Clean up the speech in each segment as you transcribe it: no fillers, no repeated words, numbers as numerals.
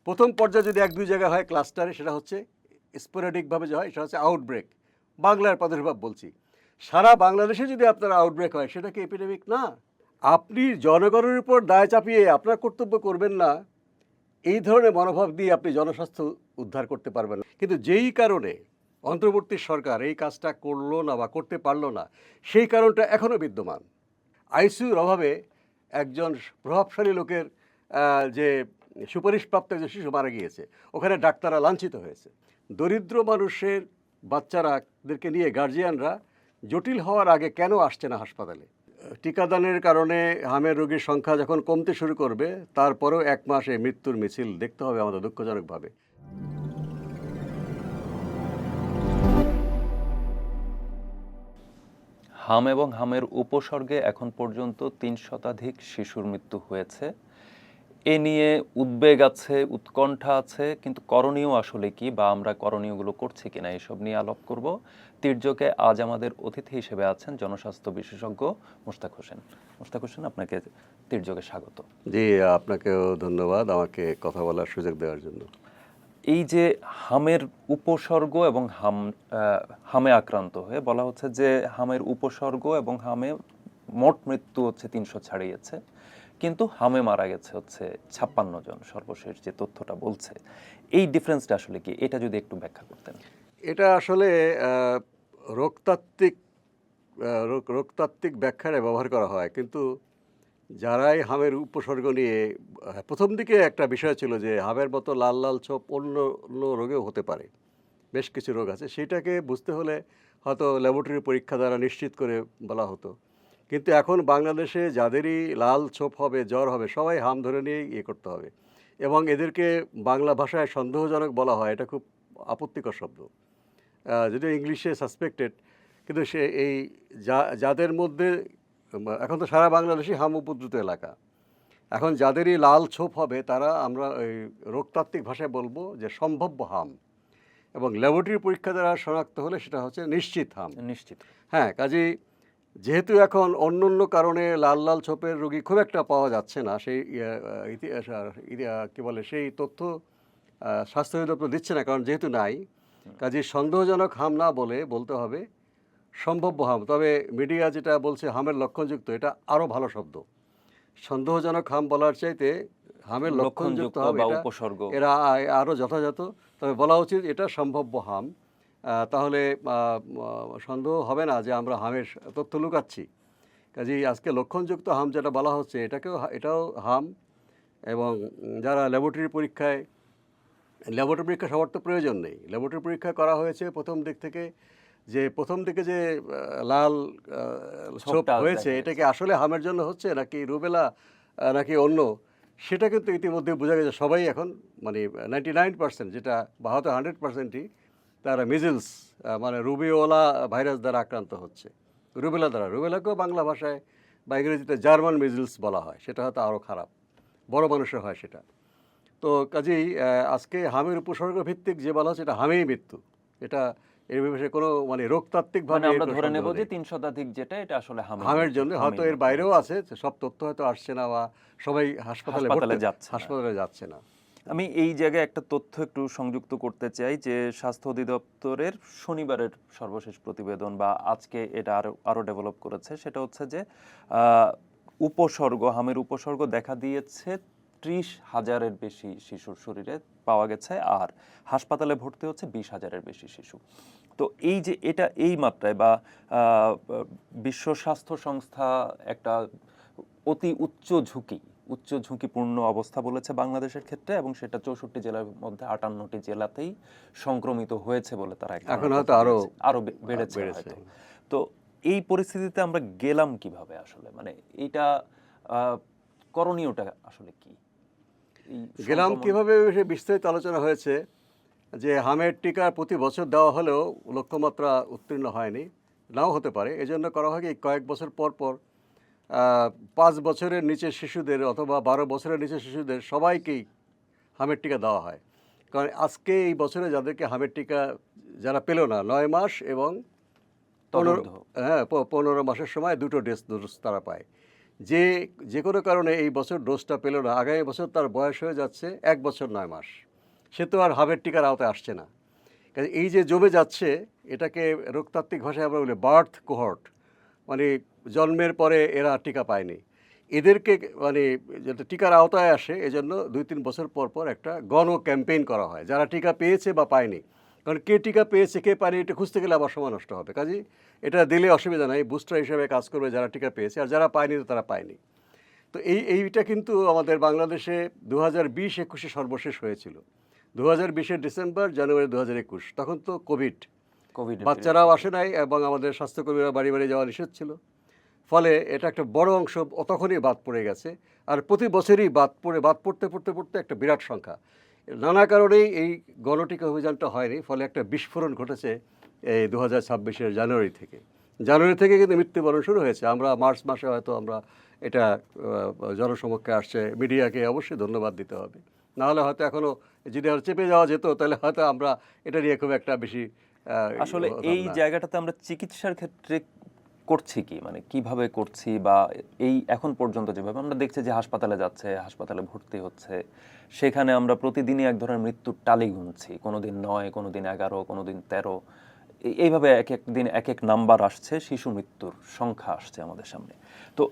প্রথম পর্যায়ে যদি 1-2 জায়গায় হয় ক্লাস্টারে, সেটা হচ্ছে স্পোরেডিকভাবে যে হয় সেটা হচ্ছে আউটব্রেক। বাংলার প্রাদুর্ভাব বলছি। সারা বাংলাদেশে যদি আপনার আউটব্রেক হয় সেটা কি এপিডেমিক না? আপনি জনগণের উপর দায় চাপিয়ে আপনার কর্তব্য করবেন না, এই ধরনের মনোভাব দিয়ে আপনি জনস্বাস্থ্য উদ্ধার করতে পারবেন না। কিন্তু যেই কারণে অন্তর্বর্তী সরকার এই কাজটা করলো না বা করতে পারলো না, সেই কারণটা এখনও বিদ্যমান। আইসিইউর অভাবে একজন প্রভাবশালী লোকের যে সুপারিশপ্রাপ্ত একজন শিশু মারা গিয়েছে, ওখানে ডাক্তাররা লাঞ্ছিত হয়েছে। দরিদ্র মানুষের বাচ্চারাদেরকে নিয়ে গার্জিয়ানরা জটিল হওয়ার আগে কেন আসছে না হাসপাতালে? টিকাদানের কারণে হামের রোগীর সংখ্যা যখন কমতে শুরু করবে, তারপরেও 1 মাসে মৃত্যুর মিছিল দেখতে হবে আমাদের দুঃখজনকভাবে। হাম এবং হামের উপসর্গে এখন পর্যন্ত 3 শতাধিক শিশুর মৃত্যু হয়েছে। এ নিয়ে উদ্বেগ আছে, উৎকণ্ঠা আছে, কিন্তু করণীয় আসলে কি বা আমরা করণীয়গুলো করছি কিনা এসব নিয়ে আলাপ করব। তির্যকে আজ আমাদের অতিথি হিসেবে আছেন জনস্বাস্থ্য বিশেষজ্ঞ মুশতাক হোসেন। মুশতাক হোসেন, আপনাকে তির্যকে স্বাগত। জি, আপনাকেও ধন্যবাদ আমাকে কথা বলার সুযোগ দেওয়ার জন্য। এই যে হামের উপসর্গ এবং হামে আক্রান্ত হয়ে বলা হচ্ছে যে হামের উপসর্গ এবং হামে মোট মৃত্যু হচ্ছে 300 ছাড়িয়েছে, কিন্তু হামে মারা গেছে হচ্ছে 56 জন, সর্বশেষ যে তথ্যটা বলছে। এই ডিফারেন্সটা আসলে কি, এটা যদি একটু ব্যাখ্যা করতেন। এটা আসলে রোগতাত্ত্বিক রোগতাত্ত্বিক ব্যাখ্যায় ব্যবহার করা হয়, কিন্তু যারাই হামের উপসর্গ নিয়ে প্রথম দিকে একটা বিষয় ছিল যে হামের মতো লাল লাল ছোপ অন্য অন্য রোগেও হতে পারে, বেশ কিছু রোগ আছে, সেটাকে বুঝতে হলে হয়তো ল্যাবরেটরি পরীক্ষা দ্বারা নিশ্চিত করে বলা হতো। কিন্তু এখন বাংলাদেশে যাদেরই লাল ছোপ হবে, জ্বর হবে, সবাই হাম ধরে নিয়েই ইয়ে করতে হবে, এবং এদেরকে বাংলা ভাষায় সন্দেহজনক বলা হয়। এটা খুব আপত্তিকর শব্দ, যদিও ইংলিশে সাসপেক্টেড, কিন্তু সে এই যাদের মধ্যে এখন তো সারা বাংলাদেশই হাম উপদ্রুত এলাকা, এখন যাদেরই লাল ছোপ হবে তারা আমরা ওই রোগতাত্ত্বিক ভাষায় বলবো যে সম্ভাব্য হাম, এবং ল্যাবরেটরি পরীক্ষা দ্বারা শনাক্ত হলে সেটা হচ্ছে নিশ্চিত হাম। নিশ্চিত। হ্যাঁ, কাজেই যেহেতু এখন অন্য অন্য কারণে লাল লাল ছোপের রোগী খুব একটা পাওয়া যাচ্ছে না, সেই কী বলে সেই তথ্য স্বাস্থ্য অধিদপ্তর দিচ্ছে না, কারণ যেহেতু নাই, কাজেই সন্দেহজনক হাম না বলতে হবে সম্ভাব্য হাম। তবে মিডিয়া যেটা বলছে হামের লক্ষণযুক্ত, এটা আরও ভালো শব্দ। সন্দেহজনক হাম বলার চাইতে হামের লক্ষণযুক্ত হাম, এটা উপসর্গ, এরা আরও যথাযথ। তবে বলা উচিত এটা সম্ভাব্য হাম, তাহলে সন্দেহ হবে না যে আমরা হামের তথ্য লুকাচ্ছি। কাজেই আজকে লক্ষণযুক্ত হাম যেটা বলা হচ্ছে, এটাও হাম। এবং যারা ল্যাবরেটরি পরীক্ষা সবার তো প্রয়োজন নেই। ল্যাবরেটরি পরীক্ষা করা হয়েছে প্রথম দিকে যে লাল ছোপ হয়েছে, এটা কি আসলে হামের জন্য হচ্ছে নাকি রুবেলা নাকি অন্য, সেটা কিন্তু ইতিমধ্যে বোঝা গেছে। সবাই এখন মানে 99% যেটা বা হয়তো 100%ই তারা মিজলস মানে রুবিওলা ভাইরাস দ্বারা আক্রান্ত হচ্ছে। রুবেলাকেও বাংলা ভাষায় বা ইংরেজিতে জার্মান মিজলস বলা হয়, সেটা হয়তো আরও খারাপ, বড় মানুষের হয় সেটা। তো কাজেই আজকে হামের উপসর্গ ভিত্তিক যে বলা হচ্ছে এটা হামেই মৃত্যু, এটা এর বিষয়ে কোনো মানে রোগতাত্ত্বিকভাবে আমরা ধরে নেব যে 3 শতাধিক যেটা, এটা আসলে হামের জন্য। হয়তো এর বাইরেও আছে, সব তথ্য হয়তো আসছে না বা সবাই হাসপাতালে যাচ্ছে না। আমি এই জায়গায় একটা তথ্য একটু সংযুক্ত করতে চাই যে স্বাস্থ্য অধিদপ্তরের শনিবারের সর্বশেষ প্রতিবেদন বা আজকে এটা আরো ডেভেলপ করেছে, সেটা হচ্ছে যে হামের উপসর্গ দেখা দিয়েছে 30,000-এর বেশি শিশুর শরীরে পাওয়া গেছে, আর হাসপাতালে ভর্তি হচ্ছে 20,000-এর বেশি শিশু। তো এই যে এটা এই মাত্রায় বা বিশ্ব স্বাস্থ্য সংস্থা একটা অতি উচ্চ ঝুঁকিপূর্ণ অবস্থা বলেছে বাংলাদেশের ক্ষেত্রে, এবং সেটা 64 জেলার মধ্যে 58টি জেলাতেই সংক্রমিত হয়েছে বলে তারা এখন হয়তো আরো বেড়েছে হয়তো। তো এই পরিস্থিতিতে আমরা গেলাম কিভাবে আসলে, মানে এইটা করণীয়টা আসলে কি? গেলাম কিভাবে বিস্তারিত আলোচনা হয়েছে যে হামের টিকা প্রতি বছর দেওয়া হলেও লক্ষ্যমাত্রা উত্তীর্ণ হয়নি, নাও হতে পারে। এজন্য করা হয় কি, কয়েক বছর পর 5 বছরের নিচের শিশুদের অথবা 12 বছরের নিচের শিশুদের সবাইকেই হামের টিকা দেওয়া হয়। কারণ আজকে এই বছরে যাদেরকে হামের টিকা যারা পেল না, 9 মাস এবং 15 মাসের সময় দুটো ডোজ তারা পায়। যে যে কোনো কারণে এই বছর ডোজটা পেল না, আগামী বছর তার বয়স হয়ে যাচ্ছে 1 বছর 9 মাস, সে তো আর হাবের টিকার আওতায় আসছে না। কাজে এই যে জমে যাচ্ছে, এটাকে রোগতাত্ত্বিক ভাষায় আমরা বলি বার্থ কোহর্ট, মানে জন্মের পরে এরা টিকা পায়নি, এদেরকে মানে যাতে টিকার আওতায় আসে এজন্য 2-3 বছর পর পর একটা গণ ক্যাম্পেইন করা হয়, যারা টিকা পেয়েছে বা পায়নি। কারণ কে টিকা পেয়েছে কে পায়নি এটা খুঁজতে গেলে আবার সময় নষ্ট হবে। কাজেই এটা দিলে অসুবিধা নাই, বুস্টার হিসেবে কাজ করবে যারা টিকা পেয়েছে, আর যারা পায়নি তো তারা পায়নি। তো এইটা কিন্তু আমাদের বাংলাদেশে 2020-21 সর্বশেষ হয়েছিল। 2020-এর ডিসেম্বর, জানুয়ারি 2021, তখন তো কোভিড, বাচ্চারাও আসে নাই এবং আমাদের স্বাস্থ্যকর্মীরা বাড়ি বাড়ি যাওয়া নিষেধ ছিল। ফলে এটা একটা বড় অংশ তখনই বাদ পড়ে গেছে, আর প্রতি বছরই বাদ পড়তে পড়তে পড়তে একটা বিরাট সংখ্যা। নানা কারণেই এই গণটিকা অভিযানটা হয়নি, ফলে একটা বিস্ফোরণ ঘটেছে এই 2026-এর জানুয়ারি থেকে কিন্তু মৃত্যুবরণ শুরু হয়েছে। আমরা মার্চ মাসে হয়তো আমরা এটা জনসমক্ষে আসছে, মিডিয়াকে অবশ্যই ধন্যবাদ দিতে হবে, নাহলে হয়তো এখনও যদি আর চেপে যাওয়া যেত তাহলে হয়তো আমরা এটা নিয়ে খুব একটা বেশি আসলে এই জায়গাটাতে আমরা চিকিৎসার ক্ষেত্রে করছি কি, মানে কিভাবে করছি, বা এই এখন পর্যন্ত যেভাবে আমরা দেখছি যে হাসপাতালে যাচ্ছে, হাসপাতালে ভর্তি হচ্ছে, সেখানে আমরা প্রতিদিনই এক ধরনের মৃত্যুর টালি গুনছি, কোনোদিন 9, কোনোদিন 11, কোনোদিন 13, এইভাবে এক এক দিন এক এক নাম্বার আসছে, শিশু মৃত্যুর সংখ্যা আসছে আমাদের সামনে। তো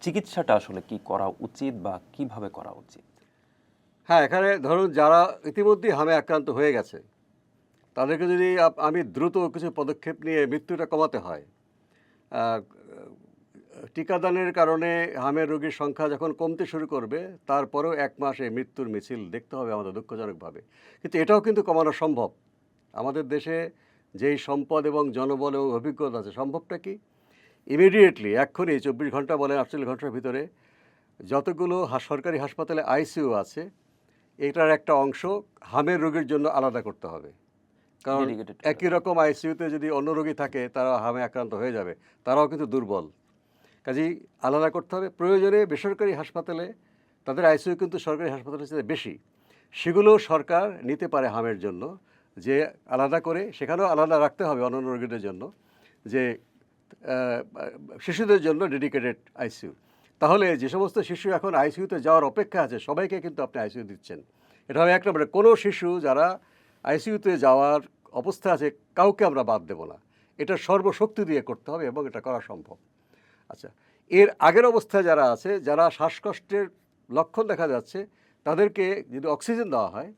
চিকিৎসাটা আসলে কি করা উচিত বা কিভাবে করা উচিত? হ্যাঁ, এখানে ধরুন যারা ইতিমধ্যেই হামে আক্রান্ত হয়ে গেছে, তাদেরকে যদি আমি দ্রুত কিছু পদক্ষেপ নিয়ে মৃত্যুটা কমাতে হয়, আহ, টিকাদানের কারণে হামের রোগীর সংখ্যা যখন কমতে শুরু করবে, তারপরেও 1 মাসে মৃত্যুর মিছিল দেখতে হবে আমাদের দুঃখজনকভাবে। কিন্তু এটাও কিন্তু কমানো সম্ভব। আমাদের দেশে যেই সম্পদ এবং জনবল এবং অভিজ্ঞতা আছে, সম্ভবটা কি? ইমিডিয়েটলি এক্ষুনি 24 ঘন্টা বলেন 48 ঘন্টার ভিতরে যতগুলো সরকারি হাসপাতালে আইসিইউ আছে, এটার একটা অংশ হামের রোগীর জন্য আলাদা করতে হবে। কারণ Dedicated একই রকম আইসিইউতে যদি অন্য রোগী থাকে, তারা হামে আক্রান্ত হয়ে যাবে, তারাও কিন্তু দুর্বল। কাজেই আলাদা করতে হবে। প্রয়োজনে বেসরকারি হাসপাতালে, তাদের আইসিইউ কিন্তু সরকারি হাসপাতালের চেয়ে বেশি, সেগুলো সরকার নিতে পারে হামের জন্য, যে আলাদা করে সেখানেও আলাদা রাখতে হবে অন্যান্য রোগীদের জন্য, যে শিশুদের জন্য ডেডিকেটেড আইসিইউ। তাহলে যে সমস্ত শিশু এখন আইসিইউতে যাওয়ার অপেক্ষা আছে, সবাইকে কিন্তু আপনি আইসিইউ দিচ্ছেন। এটা হবে এক নম্বরে, কোনো শিশু যারা আইসিইউতে যাওয়ার অবস্থা আছে কাউকে আমরা বাদ দেব না। এটা সর্বশক্তি দিয়ে করতে হবে এবং এটা করা সম্ভব। আচ্ছা, এর আগের অবস্থায় যারা আছে, যারা শ্বাসকষ্টের লক্ষণ দেখা যাচ্ছে, তাদেরকে যদি অক্সিজেন দেওয়া হয়,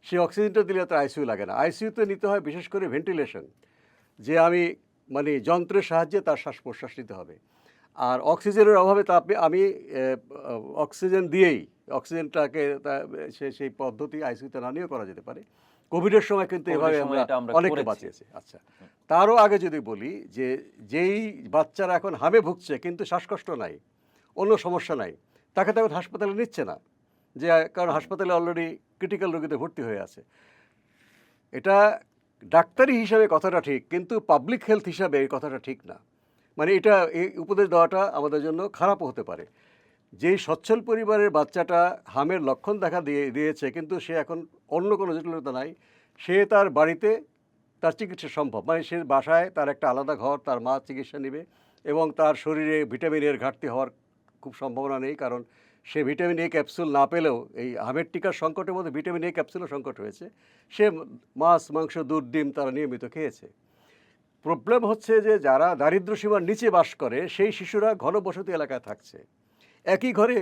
সেই অক্সিজেনটা দিলে তার আইসিইউ লাগে না। আইসিইউতে নিতে হয় বিশেষ করে ভেন্টিলেশন, যে আমি মানে যন্ত্রের সাহায্যে তার শ্বাস প্রশ্বাস নিতে হবে। আর অক্সিজেনের অভাবে তা আমি অক্সিজেন দিয়েই অক্সিজেনটাকে সেই পদ্ধতি আইসিইউতে না নিয়েও করা যেতে পারে। কোভিডের সময় কিন্তু এভাবে আমরা অনেককে বাঁচিয়েছি। আচ্ছা, তারও আগে যদি বলি যে যেই বাচ্চারা এখন হামে ভুগছে কিন্তু শ্বাসকষ্ট নাই, অন্য সমস্যা নাই, তাকে তো এখন হাসপাতালে নিচ্ছে না, যে কারণ হাসপাতালে অলরেডি ক্রিটিক্যাল রোগীতে ভর্তি হয়ে আছে। এটা ডাক্তারি হিসাবে কথাটা ঠিক, কিন্তু পাবলিক হেলথ হিসাবে এই কথাটা ঠিক না। মানে এটা এই উপদেশ দেওয়াটা আমাদের জন্য খারাপও হতে পারে। যেই সচ্ছল পরিবারের বাচ্চাটা হামের লক্ষণ দেখা দিয়েছে, কিন্তু সে এখন অন্য কোনো জটিলতা নাই, সে তার বাড়িতে তার চিকিৎসা সম্ভব। মানে সে বাসায় তার একটা আলাদা ঘর, তার মা চিকিৎসা নেবে, এবং তার শরীরে ভিটামিনের ঘাটতি হওয়ার খুব সম্ভাবনা নেই, কারণ সে ভিটামিন এ ক্যাপসুল না পেলেও এই হামের টিকার সংকটের মধ্যে ভিটামিন এ ক্যাপসুলও সংকট হয়েছে। সে মাছ, মাংস, দুধ, ডিম তারা নিয়মিত খেয়েছে। প্রবলেম হচ্ছে যে যারা দারিদ্র্য সীমার নিচে বাস করে, সেই শিশুরা ঘনবসতি এলাকায় থাকছে, একই ঘরে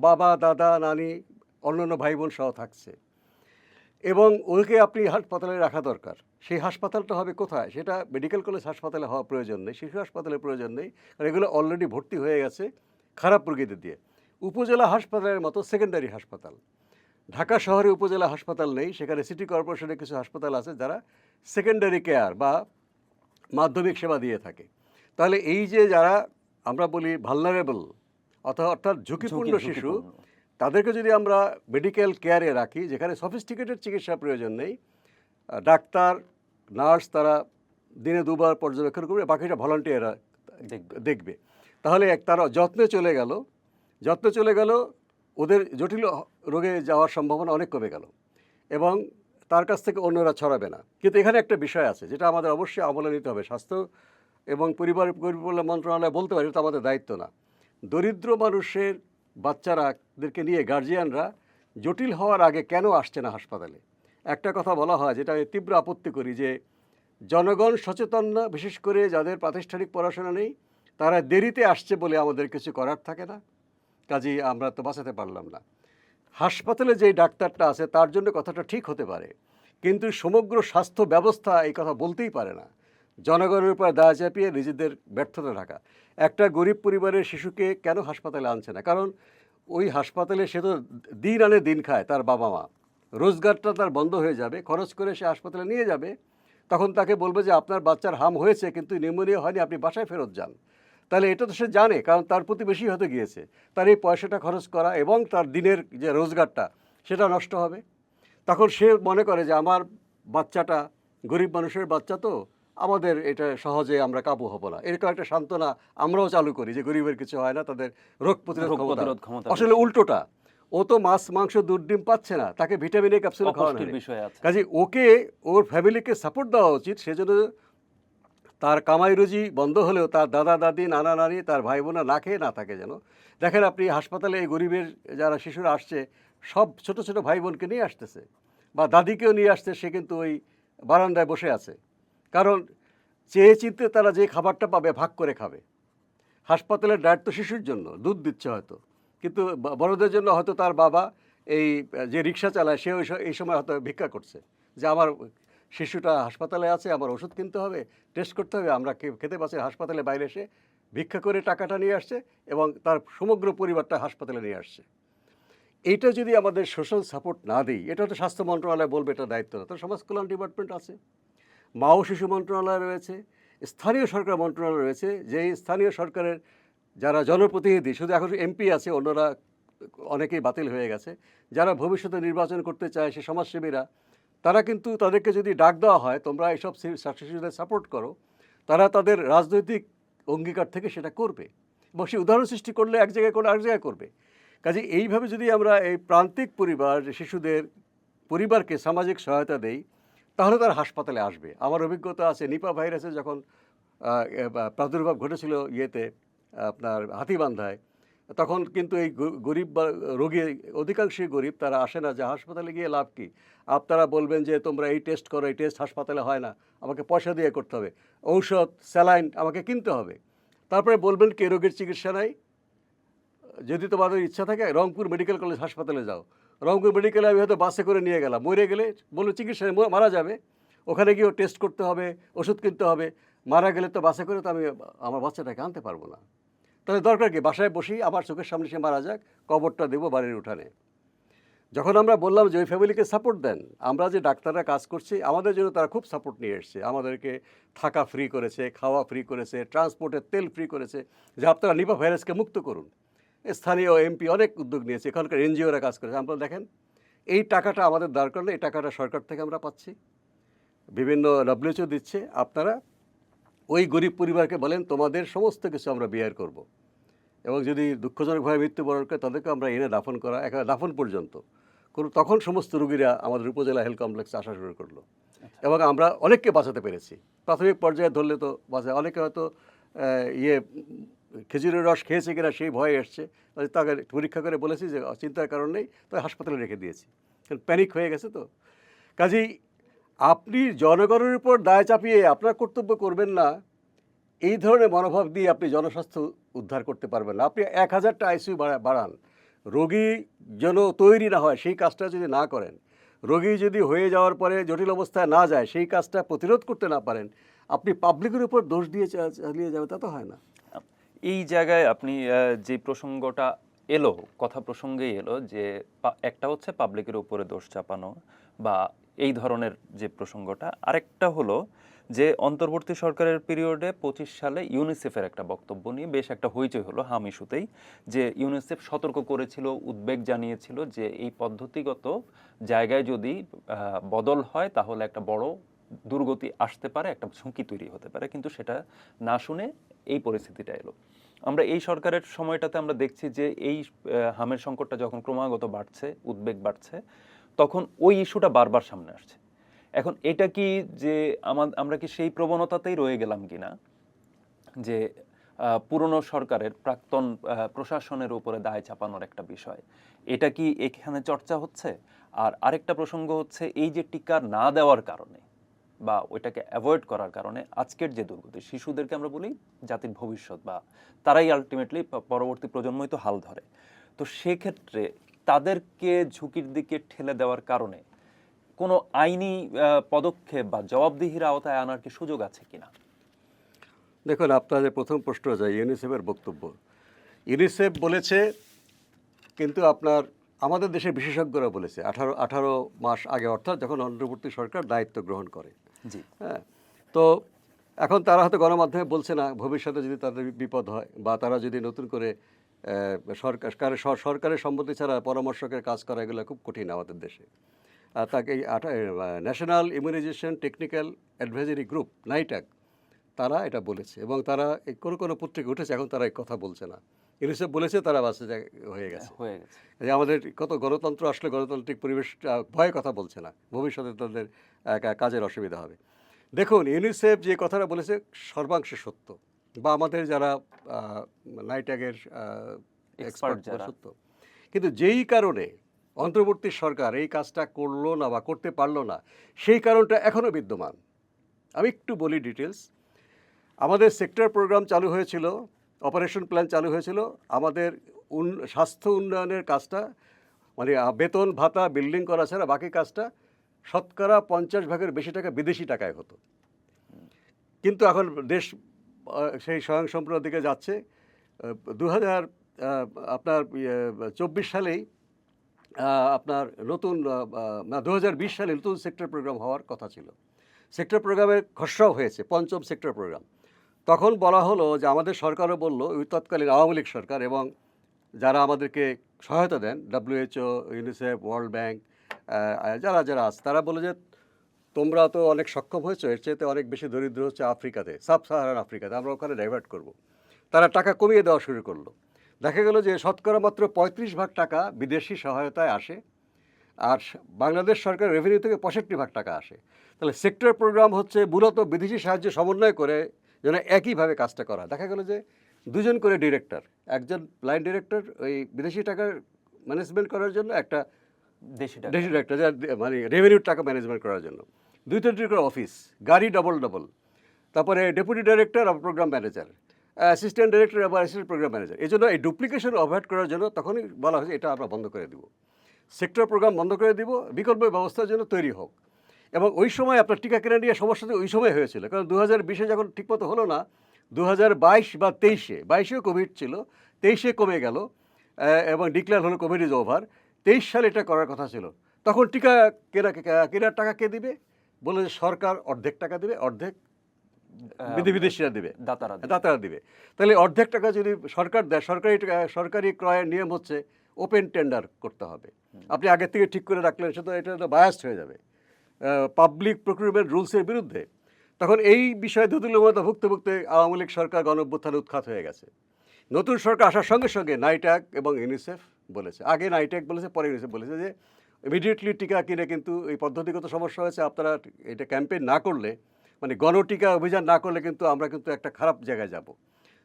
বাবা, দাদা, নানি, অন্যান্য ভাই বোন সহ থাকছে, এবং ওকে আপনি হাসপাতালে রাখা দরকার। সেই হাসপাতালটা হবে কোথায়? সেটা মেডিকেল কলেজ হাসপাতালে হওয়া প্রয়োজন নেই, শিশু হাসপাতালে প্রয়োজন নেই, কারণ এগুলো অলরেডি ভর্তি হয়ে গেছে খারাপ রোগীদের দিয়ে। উপজেলা হাসপাতালের মতো সেকেন্ডারি হাসপাতাল, ঢাকা শহরে উপজেলা হাসপাতাল নেই, সেখানে সিটি কর্পোরেশনের কিছু হাসপাতাল আছে যারা সেকেন্ডারি কেয়ার বা মাধ্যমিক সেবা দিয়ে থাকে। তাহলে এই যে যারা আমরা বলি ভালনারেবল, অর্থাৎ ঝুঁকিপূর্ণ শিশু, তাদেরকে যদি আমরা মেডিকেল কেয়ারে রাখি, যেখানে সফিস্টিকেটেড চিকিৎসা প্রয়োজন নেই, ডাক্তার, নার্স তারা দিনে 2 বার পর্যবেক্ষণ করবে, বাকিটা ভলান্টিয়াররা দেখবে, তাহলে তারা যত্নে চলে গেল, ওদের জটিল রোগে যাওয়ার সম্ভাবনা অনেক কমে গেল, এবং তার কাছ থেকে অন্যরা ছড়াবে না। কিন্তু এখানে একটা বিষয় আছে যেটা আমাদের অবশ্যই আমলে নিতে হবে। স্বাস্থ্য এবং পরিবার মন্ত্রণালয় বলতে পারে, এটা আমাদের দায়িত্ব না। দরিদ্র মানুষের বাচ্চারাদেরকে নিয়ে গার্জিয়ানরা জটিল হওয়ার আগে কেন আসছে না হাসপাতালে? একটা কথা বলা হয়, যেটা আমি তীব্র আপত্তি করি, যে জনগণ সচেতন না, বিশেষ করে যাদের প্রাতিষ্ঠানিক পড়াশোনা নেই, তারা দেরিতে আসছে বলে আমাদের কিছু করার থাকে না, কাজেই আমরা তো বাঁচাতে পারলাম না। হাসপাতালে যেই ডাক্তারটা আছে তার জন্য কথাটা ঠিক হতে পারে, কিন্তু সমগ্র স্বাস্থ্য ব্যবস্থা এই কথা বলতেই পারে না। জনগণের উপর দায় চাপিয়ে নিজেদের ব্যর্থতা ঢাকা। একটা গরিব পরিবারের শিশুকে কেন হাসপাতালে আনছে না? কারণ ওই হাসপাতালে সে তো দিন আনে দিন খায়, তার বাবা মা, রোজগারটা তার বন্ধ হয়ে যাবে, খরচ করে সে হাসপাতালে নিয়ে যাবে, তখন তাকে বলবে যে আপনার বাচ্চার হাম হয়েছে কিন্তু নিউমোনিয়া হয়নি, আপনি বাসায় ফেরত যান। তাহলে এটা তো সে জানে, কারণ তার প্রতিবেশী হতে গিয়েছে, তার এই পয়সাটা খরচ করা এবং তার দিনের যে রোজগারটা সেটা নষ্ট হবে। তখন সে মনে করে যে আমার বাচ্চাটা গরিব মানুষের বাচ্চা, তো আমাদের এটা সহজে আমরা কাবু হব না, এরকম একটা সান্ত্বনা আমরাও চালু করি যে গরিবের কিছু হয় না, তাদের রোগ প্রতিরোধ ক্ষমতা। আসলে উল্টোটা, ও তো মাছ মাংস দুধ ডিম পাচ্ছে না, তাকে ভিটামিনের ক্যাপসুল খাওয়ানো বিষয় আছে। কাজে ওকে ওর ফ্যামিলিকে সাপোর্ট দেওয়া উচিত। সেজন্য তার কামাই রুজি বন্ধ হলেও তার দাদা দাদি নানা নানি তার ভাই বোনা না খেয়ে না থাকে যেন। দেখেন আপনি হাসপাতালে এই গরিবের যারা শিশুরা আসছে, সব ছোট ছোট ভাই বোনকে নিয়ে আসতেছে বা দাদিকেও নিয়ে আসছে, সে কিন্তু ওই বারান্দায় বসে আছে, কারণ চেয়ে চিনতে তারা যে খাবারটা পাবে ভাগ করে খাবে। হাসপাতালের ডায়েট তো শিশুর জন্য, দুধ দিচ্ছে হয়তো, কিন্তু বড়দের জন্য হয়তো তার বাবা এই যে রিক্সা চালায় সে এই সময় হয়তো ভিক্ষা করছে, যে আমার শিশুটা হাসপাতালে আছে, আমার ওষুধ কিনতে হবে, টেস্ট করতে হবে, আমরা খেতে পাচ্ছি। হাসপাতালে বাইরে এসে ভিক্ষা করে টাকাটা নিয়ে আসছে এবং তার সমগ্র পরিবারটা হাসপাতালে নিয়ে আসছে। এইটা যদি আমাদের সোশ্যাল সাপোর্ট না দিই, এটা তো স্বাস্থ্য মন্ত্রণালয় বলবে এটা দায়িত্ব না, তো সমাজ কল্যাণ ডিপার্টমেন্ট আছে, মা ও শিশু মন্ত্রণালয় রয়েছে, স্থানীয় সরকার মন্ত্রণালয় রয়েছে, যেই স্থানীয় সরকারের যারা জনপ্রতিনিধি, শুধু এখন এমপি আছে, অন্যরা অনেকেই বাতিল হয়ে গেছে, যারা ভবিষ্যতে নির্বাচন করতে চায় সে সমাজসেবীরা, তারা কিন্তু তাদেরকে যদি ডাক দেওয়া হয় তোমরা এইসব শিশুদের সাপোর্ট করো, তারা তাদের রাজনৈতিক অঙ্গীকার থেকে সেটা করবে এবং সে উদাহরণ সৃষ্টি করলে এক জায়গায় করলে আরেক জায়গায় করবে। কাজে এইভাবে যদি আমরা এই প্রান্তিক পরিবার শিশুদের পরিবারকে সামাজিক সহায়তা দেই, তাহলে তারা হাসপাতালে আসবে। আমার অভিজ্ঞতা আছে, নিপা ভাইরাসের যখন প্রাদুর্ভাব ঘটেছিল ইয়েতে, আপনার হাতিবান্ধায়, তখন কিন্তু এই গরিব বা রোগী অধিকাংশই গরিব, তারা আসে না, যে হাসপাতালে গিয়ে লাভ কী? আপনারা বলবেন যে তোমরা এই টেস্ট করো, এই টেস্ট হাসপাতালে হয় না, আমাকে পয়সা দিয়ে করতে হবে, ঔষধ স্যালাইন আমাকে কিনতে হবে, তারপরে বলবেন কি রোগের চিকিৎসা নাই, যদি তোমাদের ইচ্ছা থাকে রংপুর মেডিকেল কলেজ হাসপাতালে যাও। রংপুর মেডিকেলে আমি হয়তো বাসে করে নিয়ে গেলাম, মরে গেলে বললো চিকিৎসা মারা যাবে, ওখানে গিয়েও টেস্ট করতে হবে, ওষুধ কিনতে হবে, মারা গেলে তো বাসে করে তো আমি আমার বাচ্চাটাকে আনতে পারবো না। তাহলে দরকার কি, বাসায় বসেই আমার চোখের সামনে সে মারা যাক, কবরটা দেবো বাড়ির উঠানে। যখন আমরা বললাম যে ওই ফ্যামিলিকে সাপোর্ট দেন, আমরা যে ডাক্তাররা কাজ করছি আমাদের জন্য তারা খুব সাপোর্ট নিয়ে এসছে, আমাদেরকে থাকা ফ্রি করেছে, খাওয়া ফ্রি করেছে, ট্রান্সপোর্টের তেল ফ্রি করেছে, যে আপনারা নিপা ভাইরাসকে মুক্ত করুন। স্থানীয় এমপি অনেক উদ্যোগ নিয়েছে, এখানকার এনজিওরা কাজ করেছে। আমরা দেখেন এই টাকাটা আমাদের দরকার নেই, এই টাকাটা সরকার থেকে আমরা পাচ্ছি, বিভিন্ন ডব্লিউএচও দিচ্ছে, আপনারা ওই গরিব পরিবারকে বলেন তোমাদের সমস্ত কিছু আমরা বিয়ার করব, এবং যদি দুঃখজনকভাবে মৃত্যুবরণ করে তাদেরকে আমরা এনে দাফন করা, একেবারে দাফন পর্যন্ত কোনো, তখন সমস্ত রোগীরা আমাদের উপজেলা হেলথ কমপ্লেক্সে আসা শুরু করলো এবং আমরা অনেককে বাঁচাতে পেরেছি। প্রাথমিক পর্যায়ে ধরলে তো বাঁচায়, অনেকে হয়তো খেজুরের রস খেয়েছে কিনা সেই ভয়ে এসছে, তাকে পরীক্ষা করে বলেছি যে চিন্তার কারণ নেই, তাই হাসপাতালে রেখে দিয়েছি, কারণ প্যানিক হয়ে গেছে তো। কাজেই আপনি জনগণের উপর দায় চাপিয়ে আপনার কর্তব্য করবেন না, এই ধরনের মনোভাব দিয়ে আপনি জনস্বাস্থ্য উদ্ধার করতে পারবেন না। আপনি 1000টা আইসিইউ বাড়ান, রোগী যেন তৈরি না হয় সেই কাজটা যদি না করেন, রোগী যদি হয়ে যাওয়ার পরে জটিল অবস্থায় না যায় সেই কাজটা প্রতিরোধ করতে না পারেন, আপনি পাবলিকের উপর দোষ দিয়ে চালিয়ে যাবে, তা তো হয় না। এই জায়গায় আপনি যে প্রসঙ্গটা এলো, কথা প্রসঙ্গেই এলো, যে একটা হচ্ছে পাবলিকের উপরে দোষ চাপানো বা এই ধরনের যে প্রসঙ্গটা, আরেকটা হলো যে অন্তর্বর্তী সরকারের পিরিয়ডে 25 সালে ইউনিসেফের একটা বক্তব্য নিয়ে বেশ একটা হইচই হলো হাম ইস্যুতেই, যে ইউনিসেফ সতর্ক করেছিল, উদ্বেগ জানিয়েছিল যে এই পদ্ধতিগত জায়গায় যদি বদল হয় তাহলে একটা বড় দুর্গতি আসতে পারে, একটা ঝুঁকি তৈরি হতে পারে, কিন্তু সেটা না শুনে এই পরিস্থিতিটা এলো। আমরা এই সরকারের সময়টাতে আমরা দেখছি যে এই হামের সংকটটা যখন ক্রমাগত বাড়ছে, উদ্বেগ বাড়ছে, তখন ওই ইস্যুটা বারবার সামনে আসছে। এখন এটা কি যে আমরা কি সেই প্রবণতাতেই রয়ে গেলাম কিনা, যে পুরনো সরকারের প্রাক্তন প্রশাসনের উপরে দায় চাপানোর একটা বিষয়, এটা কি এখানে চর্চা হচ্ছে? আর আরেকটা প্রসঙ্গ হচ্ছে এই যে টিকা না দেওয়ার কারণে বা ওইটাকে অ্যাভয়েড করার কারণে আজকের যে দুর্গতি, শিশুদেরকে আমরা বলি জাতির ভবিষ্যৎ, বা তারাই আলটিমেটলি পরবর্তী প্রজন্মই তো হাল ধরে। তো সেক্ষেত্রে তাদেরকে ঝুঁকির দিকে ঠেলে দেওয়ার কারণে কোনো আইনি পদক্ষেপ বা জবাবদিহির আওতায় আনার কি সুযোগ আছে কিনা? দেখুন, আপনাদের প্রথম প্রশ্ন যায় ইউনিসেফের বক্তব্য। ইউনিসেফ বলেছে, কিন্তু আপনার আমাদের দেশের বিশেষজ্ঞরা বলেছে 18 মাস আগে, অর্থাৎ যখন অন্তর্বর্তী সরকার দায়িত্ব গ্রহণ করে। জি। হ্যাঁ, তো এখন তারা হয়তো গণমাধ্যমে বলছে না, ভবিষ্যতে যদি তাদের বিপদ হয় বা তারা যদি নতুন করে সরকারের সম্মতি ছাড়া পরামর্শকের কাজ করা, এগুলো খুব কঠিন আমাদের দেশে। আর তাকে national immunisation technical advisory group NTAGI তারা এটা বলেছে, এবং তারা কোনো কোনো পত্রিকা উঠেছে, এখন তারা এই কথা বলছে না। ইউনিসেফ বলেছে, তারা বাসে হয়ে গেছে। যে আমাদের কত গণতন্ত্র আসলে গণতান্ত্রিক পরিবেশটা ভয়ে কথা বলছে না, ভবিষ্যতে তাদের কাজের অসুবিধা হবে। দেখুন, ইউনিসেফ যে কথাটা বলেছে সর্বাংশে সত্য, বা আমাদের যারা নাইটাকের এক্সপার্ট সত্য, কিন্তু যেই কারণে অন্তর্বর্তী সরকার এই কাজটা করলো না বা করতে পারলো না, সেই কারণটা এখনও বিদ্যমান। আমি একটু বলি ডিটেলস। আমাদের সেক্টর প্রোগ্রাম চালু হয়েছিল, অপারেশন প্ল্যান চালু হয়েছিল। আমাদের স্বাস্থ্য উন্নয়নের কাজটা, মানে বেতন ভাতা বিল্ডিং করা ছাড়া বাকি কাজটা শতকরা 50% বেশি টাকা বিদেশি টাকায় হতো। কিন্তু এখন দেশ সেই স্বয়ংসম্পূর্ণের দিকে যাচ্ছে। 2024 সালেই আপনার নতুন 2020 সালে নতুন সেক্টর প্রোগ্রাম হওয়ার কথা ছিল। সেক্টর প্রোগ্রামের খসড়াও হয়েছে, 5ম সেক্টর প্রোগ্রাম। তখন বলা হলো যে আমাদের সরকারও বলল, তৎকালীন আওয়ামী লীগ সরকার এবং যারা আমাদেরকে সহায়তা দেন, WHO, ইউনিসেফ, ওয়ার্ল্ড ব্যাংক, যারা যারা আছে, তারা বলে যে তোমরা তো অনেক সক্ষম হয়েছো, এর চাইতে অনেক বেশি দরিদ্র হচ্ছে আফ্রিকাতে, সাব সাহারান আফ্রিকাতে, আমরা ওখানে ডাইভার্ট করব। তারা টাকা কমিয়ে দেওয়া শুরু করলো। দেখা গেল যে শতকরা মাত্র 35% টাকা বিদেশি সহায়তায় আসে, আর বাংলাদেশ সরকার রেভিনিউ থেকে 65% টাকা আসে। তাহলে সেক্টর প্রোগ্রাম হচ্ছে মূলত বিদেশি সাহায্য সমন্বয় করে যেন একইভাবে কাজটা করা। দেখা গেল যে 2জন করে ডিরেক্টর, একজন লাইন ডিরেক্টর ওই বিদেশি টাকার ম্যানেজমেন্ট করার জন্য, একটা দেশি ডিরেক্টর যার মানে রেভিনিউর টাকা ম্যানেজমেন্ট করার জন্য, 2-3টি করে অফিস, গাড়ি ডবল, তারপরে ডেপুটি ডিরেক্টর আর প্রোগ্রাম ম্যানেজার, অ্যাসিস্ট্যান্ট ডিরেক্টর আবার অ্যাসিস্ট্যান্ট প্রোগ্রাম ম্যানেজার। এই জন্য এই ডুপ্লিকেশন অ্যাভয়েড করার জন্য তখনই বলা হয়েছে এটা আমরা বন্ধ করে দিব, সেক্টর প্রোগ্রাম বন্ধ করে দিব, বিকল্প ব্যবস্থার জন্য তৈরি হোক। এবং ওই সময় আপনার টিকা কেনা নিয়ে সমস্যাটা ওই সময় হয়েছিল, কারণ 2020-এ যখন ঠিকমতো হলো না, 2022 বা 23-এও কোভিড ছিল, 23-এ কমে গেল এবং ডিক্লেয়ার হলো কোভিড ইজ ওভার। 23 সালে এটা করার কথা ছিল। তখন টিকা কেনার টাকা কে দিবে? বলে যে সরকার অর্ধেক টাকা দিবে, অর্ধেক বিদেশিরা দিবে, দাতারা দিবে। তাহলে অর্ধেক টাকা যদি সরকার দেয়, সরকারি ক্রয়ের নিয়ম হচ্ছে ওপেন টেন্ডার করতে হবে। আপনি আগের থেকে ঠিক করে রাখলেন, সেটা এটা তো বায়াসড হয়ে যাবে, পাবলিক প্রকিউরমেন্ট রুলসের বিরুদ্ধে। তখন এই বিষয়ে দোদুল্যমতা ভুগতে ভুগতে আওয়ামী লীগ সরকার গণঅভ্যুত্থানে উৎখাত হয়ে গেছে। নতুন সরকার আসার সঙ্গে সঙ্গে নাইটাক এবং ইউনিসেফ বলেছে, আগে নাইটাক বলেছে, পরে ইউনিসেফ বলেছে যে ইমিডিয়েটলি টিকা কিনে, কিন্তু এই পদ্ধতিগত সমস্যা হয়েছে, আপনারা এটা ক্যাম্পেইন না করলে, মানে গণটিকা অভিযান না করলে কিন্তু আমরা কিন্তু একটা খারাপ জায়গায় যাব।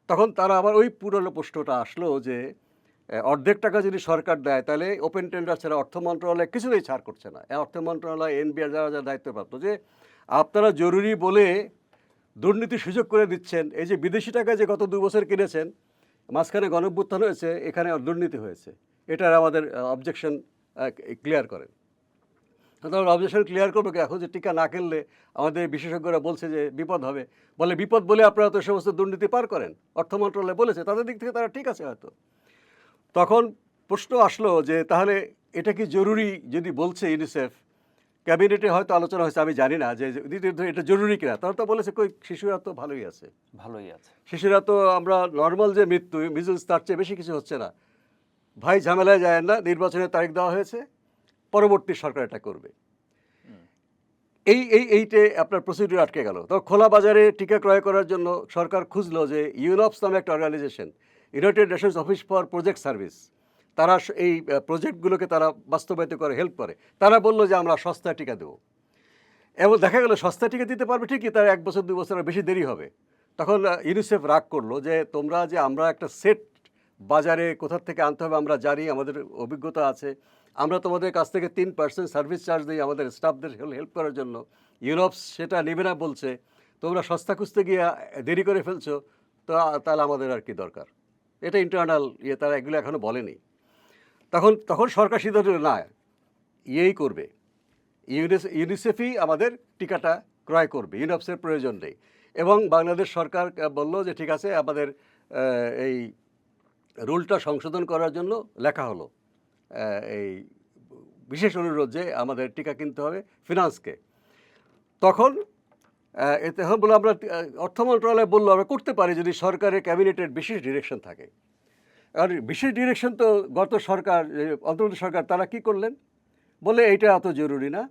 তখন তারা আবার ওই পুরনো প্রশ্নটা আসলো যে অর্ধেক টাকা যদি সরকার দেয়, তাহলে ওপেন টেন্ডার ছাড়া অর্থ মন্ত্রণালয় কিছুতেই ছাড় করছে না। অর্থ মন্ত্রণালয়, এনবিআর, যারা যারা দায়িত্বপ্রাপ্ত, যে আপনারা জরুরি বলে দুর্নীতির সুযোগ করে দিচ্ছেন। এই যে বিদেশি টাকা যে গত 2 বছর কিনেছেন, মাঝখানে গণঅভ্যুত্থান হয়েছে, এখানে দুর্নীতি হয়েছে, এটার আমাদের অবজেকশন ক্লিয়ার করেন। তাহলে অবজেকশন ক্লিয়ার করবে, এখন যে টিকা না কিনলে আমাদের বিশেষজ্ঞরা বলছে যে বিপদ হবে, বলে বিপদ বলে আপনারা তো সমস্ত দুর্নীতি পার করেন, অর্থ মন্ত্রণালয় বলেছে, তাদের দিক থেকে তারা ঠিক আছে হয়তো। তখন প্রশ্ন আসলো যে তাহলে এটা কি জরুরি? যদি বলছে ইউনিসেফ, ক্যাবিনেটে হয়তো আলোচনা হয়েছে, আমি জানি না যে এটা জরুরি কিনা। তারা তো বলেছে কই শিশুরা তো ভালোই আছে, শিশুরা তো আমরা নর্মাল যে মৃত্যু মিজলস তার চেয়ে বেশি কিছু হচ্ছে না। ভাই ঝামেলায় যায় না, নির্বাচনের তারিখ দেওয়া হয়েছে, পরবর্তী সরকার এটা করবে। এইটে আপনার প্রসিডিউর আটকে গেল। তো খোলা বাজারে টিকা ক্রয় করার জন্য সরকার খুঁজলো যে ইউনপস নামে একটা organisation, United Nations Office for Project Service, তারা এই প্রজেক্টগুলোকে তারা বাস্তবায়িত করে, হেল্প করে। তারা বললো যে আমরা সস্তায় টিকা দেবো, এবং দেখা গেল সস্তা টিকা দিতে পারবে ঠিকই, তার 1 বছর 2 বছর বেশি দেরি হবে। তখন ইউনিসেফ রাগ করলো যে তোমরা যে আমরা একটা সেট বাজারে কোথা থেকে আনতে হবে আমরা জানি, আমাদের অভিজ্ঞতা আছে, আমরা তোমাদের কাছ থেকে 3% সার্ভিস চার্জ দিই আমাদের স্টাফদের হেল্প করার জন্য, ইউরোপ সেটা নেবে না বলছে, তোমরা সস্তা খুঁজতে গিয়ে দেরি করে ফেলছো, তো তাহলে আমাদের আর কি দরকার। এটা ইন্টারনাল তারা এগুলো এখনও বলেনি। তখন তখন সরকার সিদ্ধান্ত না ইয়েই করবে, ইউনিসেফই আমাদের টিকাটা ক্রয় করবে, ইউনিসেফের প্রয়োজন নেই। এবং বাংলাদেশ সরকার বলল যে ঠিক আছে, আমাদের এই রুলটা সংশোধন করার জন্য লেখা হলো এই বিশেষ অনুরোধ যে আমাদের টিকা কিনতে হবে ফিনান্সকে। তখন এতে বলে আমরা অর্থ মন্ত্রণালয় বললো আমরা করতে পারি যদি সরকারের ক্যাবিনেটের বিশেষ ডিরেকশন থাকে। আর বিশেষ ডিরেকশন তো গত সরকার, অন্তর্বর্তী সরকার, তারা কি করলেন, বলে এইটা এত জরুরি না,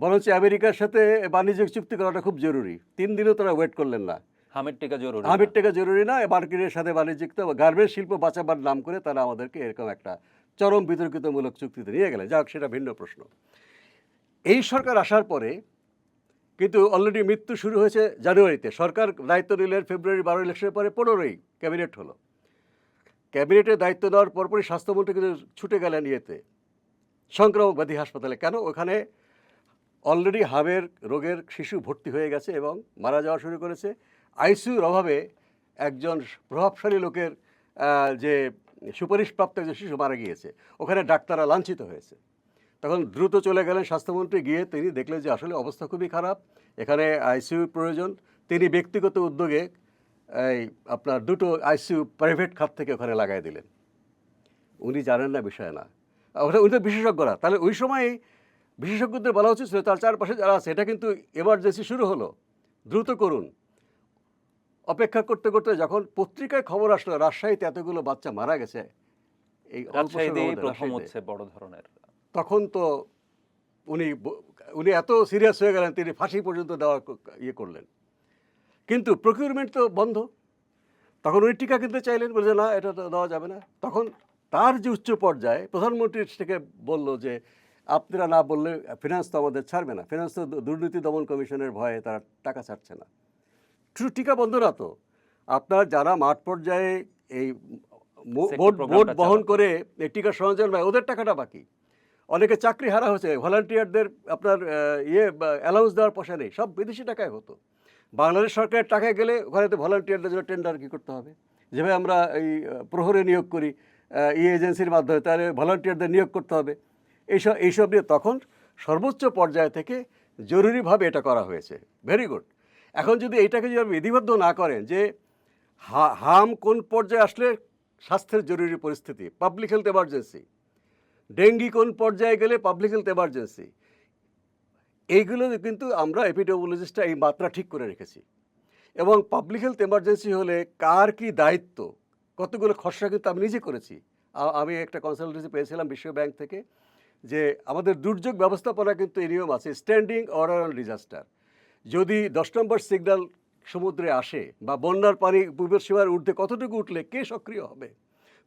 বরঞ্চ আমেরিকার সাথে বাণিজ্যিক চুক্তি করাটা খুব জরুরি। 3 দিনও তারা ওয়েট করলেন না। হামের টিকা জরুরি, হামের টিকা জরুরি না, মার্কেটের সাথে বাণিজ্যিক, তো গার্মেন্টস শিল্প বাঁচাবার নাম করে তারা আমাদেরকে এরকম একটা চরম বিতর্কিতমূলক চুক্তিতে নিয়ে গেলেন। যাক, সেটা ভিন্ন প্রশ্ন। এই সরকার আসার পরে কিন্তু অলরেডি মৃত্যু শুরু হয়েছে জানুয়ারিতে। সরকার দায়িত্ব নিলেন ফেব্রুয়ারি 12 ইলেকশনের পরে, 15ই ক্যাবিনেট হলো। ক্যাবিনেটের দায়িত্ব দেওয়ার পরপরই স্বাস্থ্যমন্ত্রী কিন্তু ছুটে গেলেন সংক্রামক ব্যাধি হাসপাতালে। কেন? ওখানে অলরেডি হামের রোগের শিশু ভর্তি হয়ে গেছে এবং মারা যাওয়া শুরু করেছে। আইসিইউর অভাবে একজন প্রভাবশালী লোকের যে সুপারিশপ্রাপ্ত একজন শিশু মারা গিয়েছে, ওখানে ডাক্তাররা লাঞ্ছিত হয়েছে। তখন দ্রুত চলে গেলেন স্বাস্থ্যমন্ত্রী, গিয়ে তিনি দেখলেন যে আসলে অবস্থা খুবই খারাপ, এখানে আইসিইউর প্রয়োজন। তিনি ব্যক্তিগত উদ্যোগে আপনার 2টো আইসিইউ প্রাইভেট খাত থেকে ওখানে লাগাই দিলেন। উনি জানেন না বিষয় না, উনি তো বিশেষজ্ঞরা। তাহলে ওই সময় বিশেষজ্ঞদের বলা উচিত ছিল তার চারপাশে যারা আছে, এটা কিন্তু এমার্জেন্সি শুরু হলো, দ্রুত করুন। অপেক্ষা করতে করতে যখন পত্রিকায় খবর আসলো রাজশাহীতে এতগুলো বাচ্চা মারা গেছে, এই অল্প সময়ের প্রথম হচ্ছে বড় ধরনের, তখন তো উনি এত সিরিয়াস হয়ে গেলেন, তিনি ফাঁসি পর্যন্ত দেওয়ার করলেন। কিন্তু প্রকিউরমেন্ট তো বন্ধ। তখন উনি টিকা কিনতে চাইলেন, বলছে না, এটা তো দেওয়া যাবে না। তখন তার যে উচ্চ পর্যায়ে প্রধানমন্ত্রী থেকে বলল যে আপনারা না বললে ফিনান্স তো আমাদের ছাড়বে না, ফিনান্স তো দুর্নীতি দমন কমিশনের ভয়ে তারা টাকা ছাড়ছে না। টিকা বন্ধ না তো, আপনার যারা মাঠ পর্যায়ে এই বোর্ড বহন করে এই টিকা সরঞ্জাম নেয়, ওদের টাকাটা বাকি। অনেকে চাকরি হারা হয়েছে, ভলান্টিয়ারদের আপনার অ্যালাউন্স দেওয়ার পয়সা নেই, সব বিদেশি টাকায় হতো। বাংলাদেশ সরকারের টাকায় গেলে ওখানে তো ভলান্টিয়ারদের জন্য টেন্ডার কী করতে হবে, যেভাবে আমরা এই প্রহরে নিয়োগ করি এজেন্সির মাধ্যমে, তাহলে ভলান্টিয়ারদের নিয়োগ করতে হবে। এইসব নিয়ে তখন সর্বোচ্চ পর্যায় থেকে জরুরিভাবে এটা করা হয়েছে। Very good. এখন যদি এইটাকে যদি বিধিবদ্ধ না করেন যে হাম কোন পর্যায়ে আসলে স্বাস্থ্যের জরুরি পরিস্থিতি, পাবলিক হেলথ এমার্জেন্সি, ডেঙ্গি কোন পর্যায়ে গেলে পাবলিক হেলথ এমার্জেন্সি, এইগুলো কিন্তু আমরা এপিডেমিওলজিস্টরা এই মাত্রা ঠিক করে রেখেছি। এবং পাবলিক হেলথ এমার্জেন্সি হলে কার কি দায়িত্ব, কতগুলো খসড়া কিন্তু আমি নিজে করেছি। আমি একটা কনসালটেন্সি পেয়েছিলাম বিশ্ব ব্যাংক থেকে, যে আমাদের দুর্যোগ ব্যবস্থাপনা কিন্তু এই নিয়ম আছে, স্ট্যান্ডিং অর্ডার অন ডিজাস্টার। যদি 10 নম্বর সিগন্যাল সমুদ্রে আসে বা বন্যার পানি পূর্বের সীমার ঊর্ধ্বে কতটুকু উঠলে কে সক্রিয় হবে,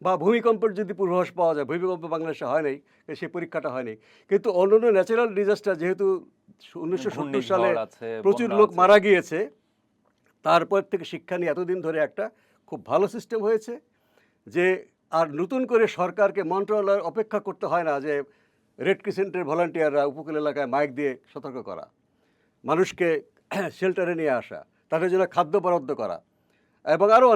বা ভূমিকম্পের যদি পূর্বাভাস পাওয়া যায়, ভূমিকম্প বাংলাদেশে হয় নাই, সেই পরীক্ষাটা হয়নি। কিন্তু অন্যান্য ন্যাচারাল ডিজাস্টার, যেহেতু 1970 সালে প্রচুর লোক মারা গিয়েছে, তারপর থেকে শিক্ষা নিয়ে এতদিন ধরে একটা খুব ভালো সিস্টেম হয়েছে যে আর নতুন করে সরকারকে মন্ত্রণালয়ের অপেক্ষা করতে হয় না যে রেড ক্রিসেন্টের ভলান্টিয়াররা উপকূল এলাকায় মাইক দিয়ে সতর্ক করা, মানুষকে শেল্টারে নিয়ে আসা, তাদের জন্য খাদ্য বরাদ্দ করা, এবং আরও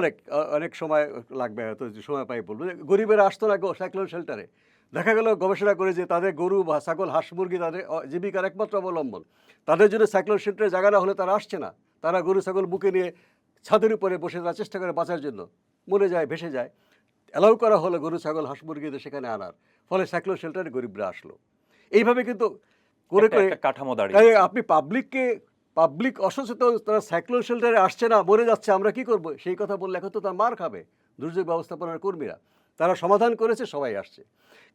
অনেক সময় লাগবে, হয়তো সময় পাই বলবো। গরিবেরা আসতো না সাইক্লোন শেল্টারে, দেখা গেল গবেষণা করে যে তাদের গরু বা ছাগল, হাঁস মুরগি তাদের জীবিকার একমাত্র অবলম্বন, তাদের জন্য সাইক্লোন শেল্টারে জায়গা না হলে তারা আসছে না। তারা গরু ছাগল বুকে নিয়ে ছাদের উপরে বসে তারা চেষ্টা করে বাঁচার জন্য, মরে যায়, ভেসে যায়। অ্যালাউ করা হলো গরু ছাগল হাঁস মুরগিদের সেখানে আনার, ফলে সাইক্লোন শেল্টারে গরিবরা আসলো। এইভাবে কিন্তু করে করে কাঠামো দাঁড়িয়ে আপনি পাবলিক অসচেতন, তারা সাইক্লোন শেল্টারে আসছে না, মরে যাচ্ছে, আমরা কি করব, সেই কথা বললে এখন তো তার মার খাবে দুর্যোগ ব্যবস্থাপনার কর্মীরা। তারা সমাধান করেছে, সবাই আসছে।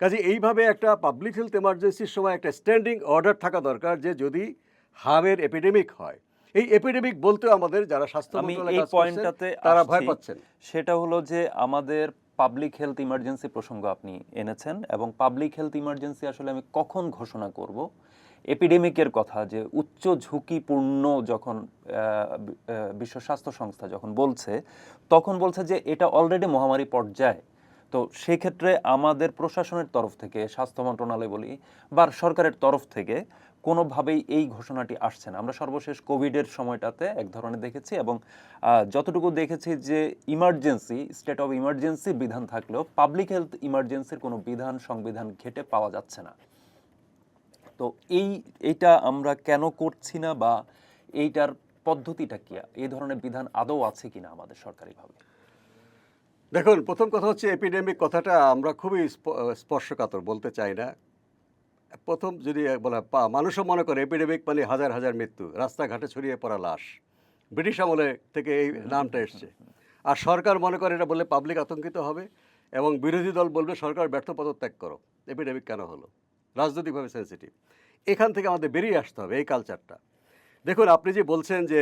কাজে এইভাবে একটা পাবলিক হেলথ এমার্জেন্সির সময় একটা স্ট্যান্ডিং অর্ডার থাকা দরকার, যে যদি হামের এপিডেমিক হয়, এই এপিডেমিক বলতে আমাদের যারা স্বাস্থ্য মন্ত্রণালয়ে কাজ করছেন তারা ভয় পাচ্ছেন। সেটা হলো যে আমাদের পাবলিক হেলথ ইমার্জেন্সি প্রসঙ্গ আপনি এনেছেন, এবং পাবলিক হেলথ ইমার্জেন্সি আসলে আমি কখন ঘোষণা করব এপিডেমিকের কথা, যে উচ্চ ঝুঁকিপূর্ণ যখন বিশ্ব স্বাস্থ্য সংস্থা যখন বলছে, তখন বলছে যে এটা অলরেডি মহামারী পর্যায়ে। তো সেক্ষেত্রে আমাদের প্রশাসনের তরফ থেকে, স্বাস্থ্য মন্ত্রণালয় বলি বা সরকারের তরফ থেকে কোনোভাবেই এই ঘোষণাটি আসছে না। আমরা সর্বশেষ কোভিডের সময়টাতে এক ধরনের দেখেছি, এবং যতটুকু দেখেছি যে ইমার্জেন্সি, স্টেট অফ ইমার্জেন্সি বিধান থাকলেও পাবলিক হেলথ ইমার্জেন্সির কোনো বিধান সংবিধান ঘেঁটে পাওয়া যাচ্ছে না। তো এইটা আমরা কেন করছি না, বা এইটার পদ্ধতিটা কি, এই ধরনের বিধান আদৌ আছে কিনা আমাদের সরকারিভাবে? দেখুন, প্রথম কথা হচ্ছে এপিডেমিক কথাটা আমরা খুবই স্পর্শকাতর, বলতে চাই না। প্রথম যদি বলা, মানুষও মনে করে এপিডেমিক মানে হাজার হাজার মৃত্যু, রাস্তাঘাটে ছড়িয়ে পড়া লাশ। ব্রিটিশ আমলে থেকে এই নামটা এসছে। আর সরকার মনে করে এটা বললে পাবলিক আতঙ্কিত হবে, এবং বিরোধী দল বলবে সরকার ব্যর্থ পদত্যাগ করো। এপিডেমিক কেন হলো? রাজনৈতিকভাবে সেন্সিটিভ। এখান থেকে আমাদের বেরিয়ে আসতে হবে, এই কালচারটা। দেখুন, আপনি যে বলছেন যে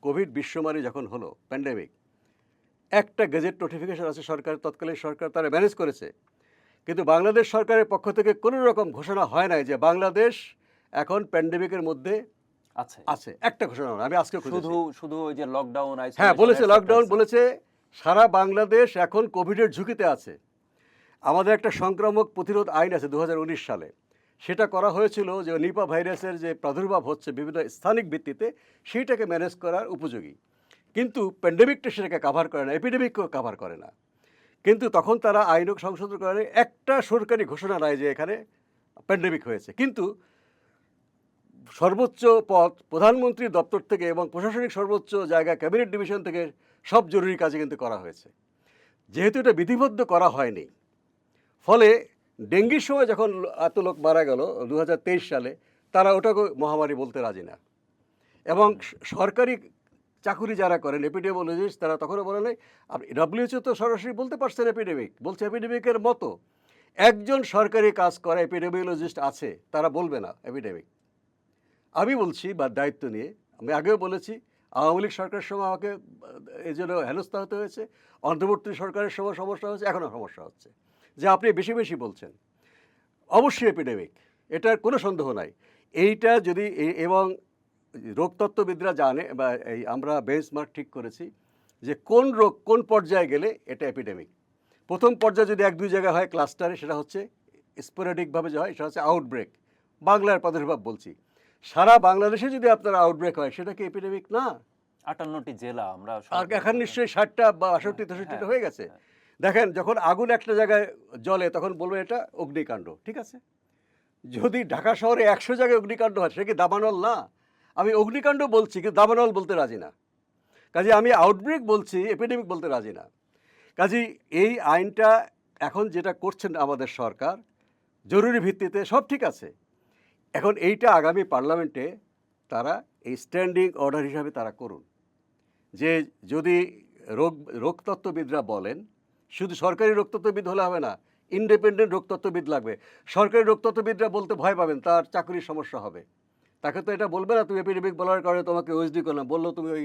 কোভিড বিশ্বমারী যখন হলো, প্যান্ডেমিক, একটা গেজেট নোটিফিকেশন আছে সরকার, তৎকালীন সরকার তারা ম্যানেজ করেছে। কিন্তু বাংলাদেশ সরকারের পক্ষ থেকে কোনো রকম ঘোষণা হয় নাই যে বাংলাদেশ এখন প্যান্ডেমিকের মধ্যে আছে। একটা ঘোষণা নয়, আমি আজকে শুধু ওই যে লকডাউন, হ্যাঁ বলেছে, লকডাউন বলেছে। সারা বাংলাদেশ এখন কোভিডের ঝুঁকিতে আছে। আমাদের একটা সংক্রামক প্রতিরোধ আইন আছে 2019 সালে, সেটা করা হয়েছিল যে নিপা ভাইরাসের যে প্রাদুর্ভাব হচ্ছে বিভিন্ন স্থানিক ভিত্তিতে, সেইটাকে ম্যানেজ করার উপযোগী। কিন্তু প্যান্ডেমিকটা সেটাকে কাভার করে না, এপিডেমিককেও কাভার করে না। কিন্তু তখন তারা আইনও সংশোধন করে একটা সরকারি ঘোষণা নাই যে এখানে প্যান্ডেমিক হয়েছে। কিন্তু সর্বোচ্চ পদ প্রধানমন্ত্রীর দপ্তর থেকে এবং প্রশাসনিক সর্বোচ্চ জায়গা ক্যাবিনেট ডিভিশন থেকে সব জরুরি কাজে কিন্তু করা হয়েছে। যেহেতু এটা বিধিবদ্ধ করা হয়নি, ফলে ডেঙ্গির সময় যখন এত লোক মারা গেল 2023 সালে, তারা ওটাকে মহামারী বলতে রাজি না। এবং সরকারি চাকুরি যারা করেন এপিডেমিওলজিস্ট, তারা তখনও বলে নাই। আপনি WHO তো সরাসরি বলতে পারছেন এপিডেমিক, বলছে এপিডেমিকের মতো। একজন সরকারি কাজ করা এপিডেমিওলজিস্ট আছে, তারা বলবে না এপিডেমিক। আমি বলছি, বা দায়িত্ব নিয়ে, আমি আগেও বলেছি, আওয়ামী লীগ সরকারের সময় আমাকে এই জন্য হেনস্থা হতে হয়েছে, অন্তর্বর্তী সরকারের সময় সমস্যা হচ্ছে, এখনও সমস্যা হচ্ছে যে আপনি বেশি বেশি বলছেন। অবশ্যই এপিডেমিক, এটার কোনো সন্দেহ নাই। এইটা যদি এবং রোগতত্ত্ববিদরা জানে, বা এই আমরা বেঞ্চমার্ক ঠিক করেছি যে কোন রোগ কোন পর্যায়ে গেলে এটা এপিডেমিক। প্রথম পর্যায়ে যদি 1-2 জায়গায় হয় ক্লাস্টারে, সেটা হচ্ছে স্পোরেডিকভাবে যে হয়, সেটা হচ্ছে আউটব্রেক। বাংলার প্রাদুর্ভাব বলছি। সারা বাংলাদেশে যদি আপনার আউটব্রেক হয়, সেটা কি এপিডেমিক না? 58টি জেলা আমরা, আর এখন নিশ্চয়ই 60টা বা 62-63টা হয়ে গেছে। দেখেন, যখন আগুন একটা জায়গায় জ্বলে তখন বলবে এটা অগ্নিকাণ্ড, ঠিক আছে। যদি ঢাকা শহরে 100 জায়গায় অগ্নিকাণ্ড হয়, সেটা কি দাবানল না? আমি অগ্নিকাণ্ড বলছি, কিন্তু দাবানল বলতে রাজি না। কাজে আমি আউটব্রেক বলছি, এপিডেমিক বলতে রাজি না। কাজেই এই আইনটা এখন যেটা করছেন আমাদের সরকার, জরুরি ভিত্তিতে সব ঠিক আছে। এখন এইটা আগামী পার্লামেন্টে তারা এই স্ট্যান্ডিং অর্ডার হিসাবে তারা করুন, যে যদি রোগতত্ত্ববিদরা বলেন, শুধু সরকারি রোগতত্ত্ববিদ হলে হবে না, ইন্ডিপেন্ডেন্ট রোগতত্ত্ববিদ লাগবে। সরকারি রোগতত্ত্ববিদরা বলতে ভয় পাবেন, তার চাকরির সমস্যা হবে। তাকে তো এটা বলবে না, তুমি এপিডেমিক বলার কারণে তোমাকে ওএসডি করলাম। বললো তুমি ওই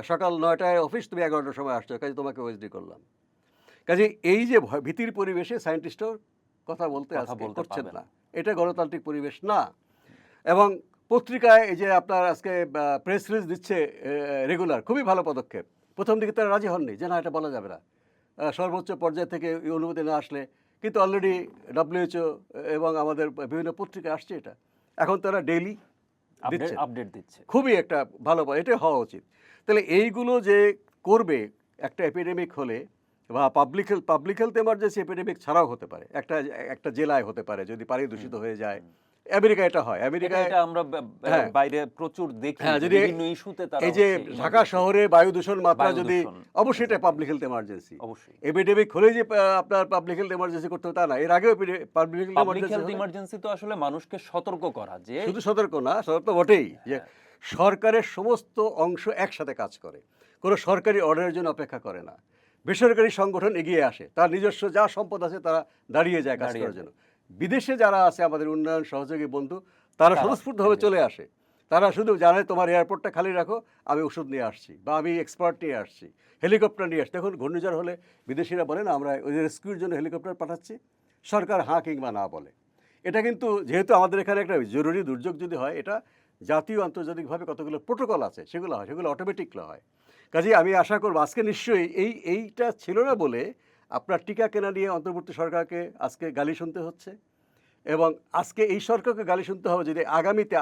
সকাল 9টায় অফিস, তুমি 11টার সময় আসছো, কাজে তোমাকে ওএসডি করলাম। কাজে এই যে ভীতির পরিবেশে সায়েন্টিস্টও কথা বলতে পারছেন না, এটা গণতান্ত্রিক পরিবেশ না। এবং পত্রিকায় এই যে আপনার আজকে প্রেস রিলিজ দিচ্ছে রেগুলার, খুবই ভালো পদক্ষেপ। প্রথম দিকে তারা রাজি হননি যে না, এটা বলা যাবে না, সর্বোচ্চ পর্যায় থেকে এই অনুমতি না আসলে। কিন্তু অলরেডি WHO এবং আমাদের বিভিন্ন পত্রিকায় আসছে এটা। এখন তারা ডেইলি আপডেট দিচ্ছে, খুবই একটা ভালো, এটা হওয়া উচিত। তাহলে এইগুলো যে করবে, একটা এপিডেমিক হলে বা পাবলিক হেলথ এমার্জেন্সি এপিডেমিক ছাড়াও হতে পারে, একটা জেলায় হতে পারে যদি পানি দূষিত হয়ে যায়। আমেরিকা এটা হয়, আমেরিকায় এটা আমরা বাইরে প্রচুর দেখি, যদি বিভিন্ন ইস্যুতে তারা এই যে ঢাকা শহরে বায়ু দূষণ মাত্রা যদি, অবশ্যই এটা পাবলিক হেলথ এমার্জেন্সি। অবশ্যই এপিডেমিক হলে যে আপনার পাবলিক হেলথ এমার্জেন্সি করতে হবে তা না। এর আগেও পাবলিক হেলথ এমার্জেন্সি তো আসলে মানুষকে সতর্ক করা, যে শুধু সতর্ক না, সতর্ক বটেই, যে সরকারের সমস্ত অংশ একসাথে কাজ করে, কোনো সরকারি অর্ডারের জন্য অপেক্ষা করে না। বেসরকারি সংগঠন এগিয়ে আসে, তার নিজস্ব যা সম্পদ আছে তারা দাঁড়িয়ে যায় কাজ করার জন্য। বিদেশে যারা আছে আমাদের উন্নয়ন সহযোগী বন্ধু, তারা স্বতঃস্ফূর্তভাবে চলে আসে। তারা শুধু জানে তোমার এয়ারপোর্টটা খালি রাখো, আমি ওষুধ নিয়ে আসছি, বা আমি এক্সপার্ট নিয়ে আসছি, হেলিকপ্টার নিয়ে আসছি। দেখুন, ঘূর্ণিঝড় হলে বিদেশিরা বলে না আমরা ওই রেস্কিউর জন্য হেলিকপ্টার পাঠাচ্ছি, সরকার হাঁ কিংবা না বলে। এটা কিন্তু যেহেতু আমাদের এখানে একটা জরুরি দুর্যোগ যদি হয়, এটা জাতীয় আন্তর্জাতিকভাবে কতগুলো প্রোটোকল আছে, সেগুলো হয়, সেগুলো অটোমেটিকলি হয়। কাজেই আমি আশা করব আজকে নিশ্চয়ই এইটা ছিল না বলে আপনার টিকা কেনা নিয়ে অন্তর্বর্তী সরকারকে আজকে গালি শুনতে হচ্ছে, এবং আজকে এই সরকারকে গালি শুনতে হবে যদি আগামীতে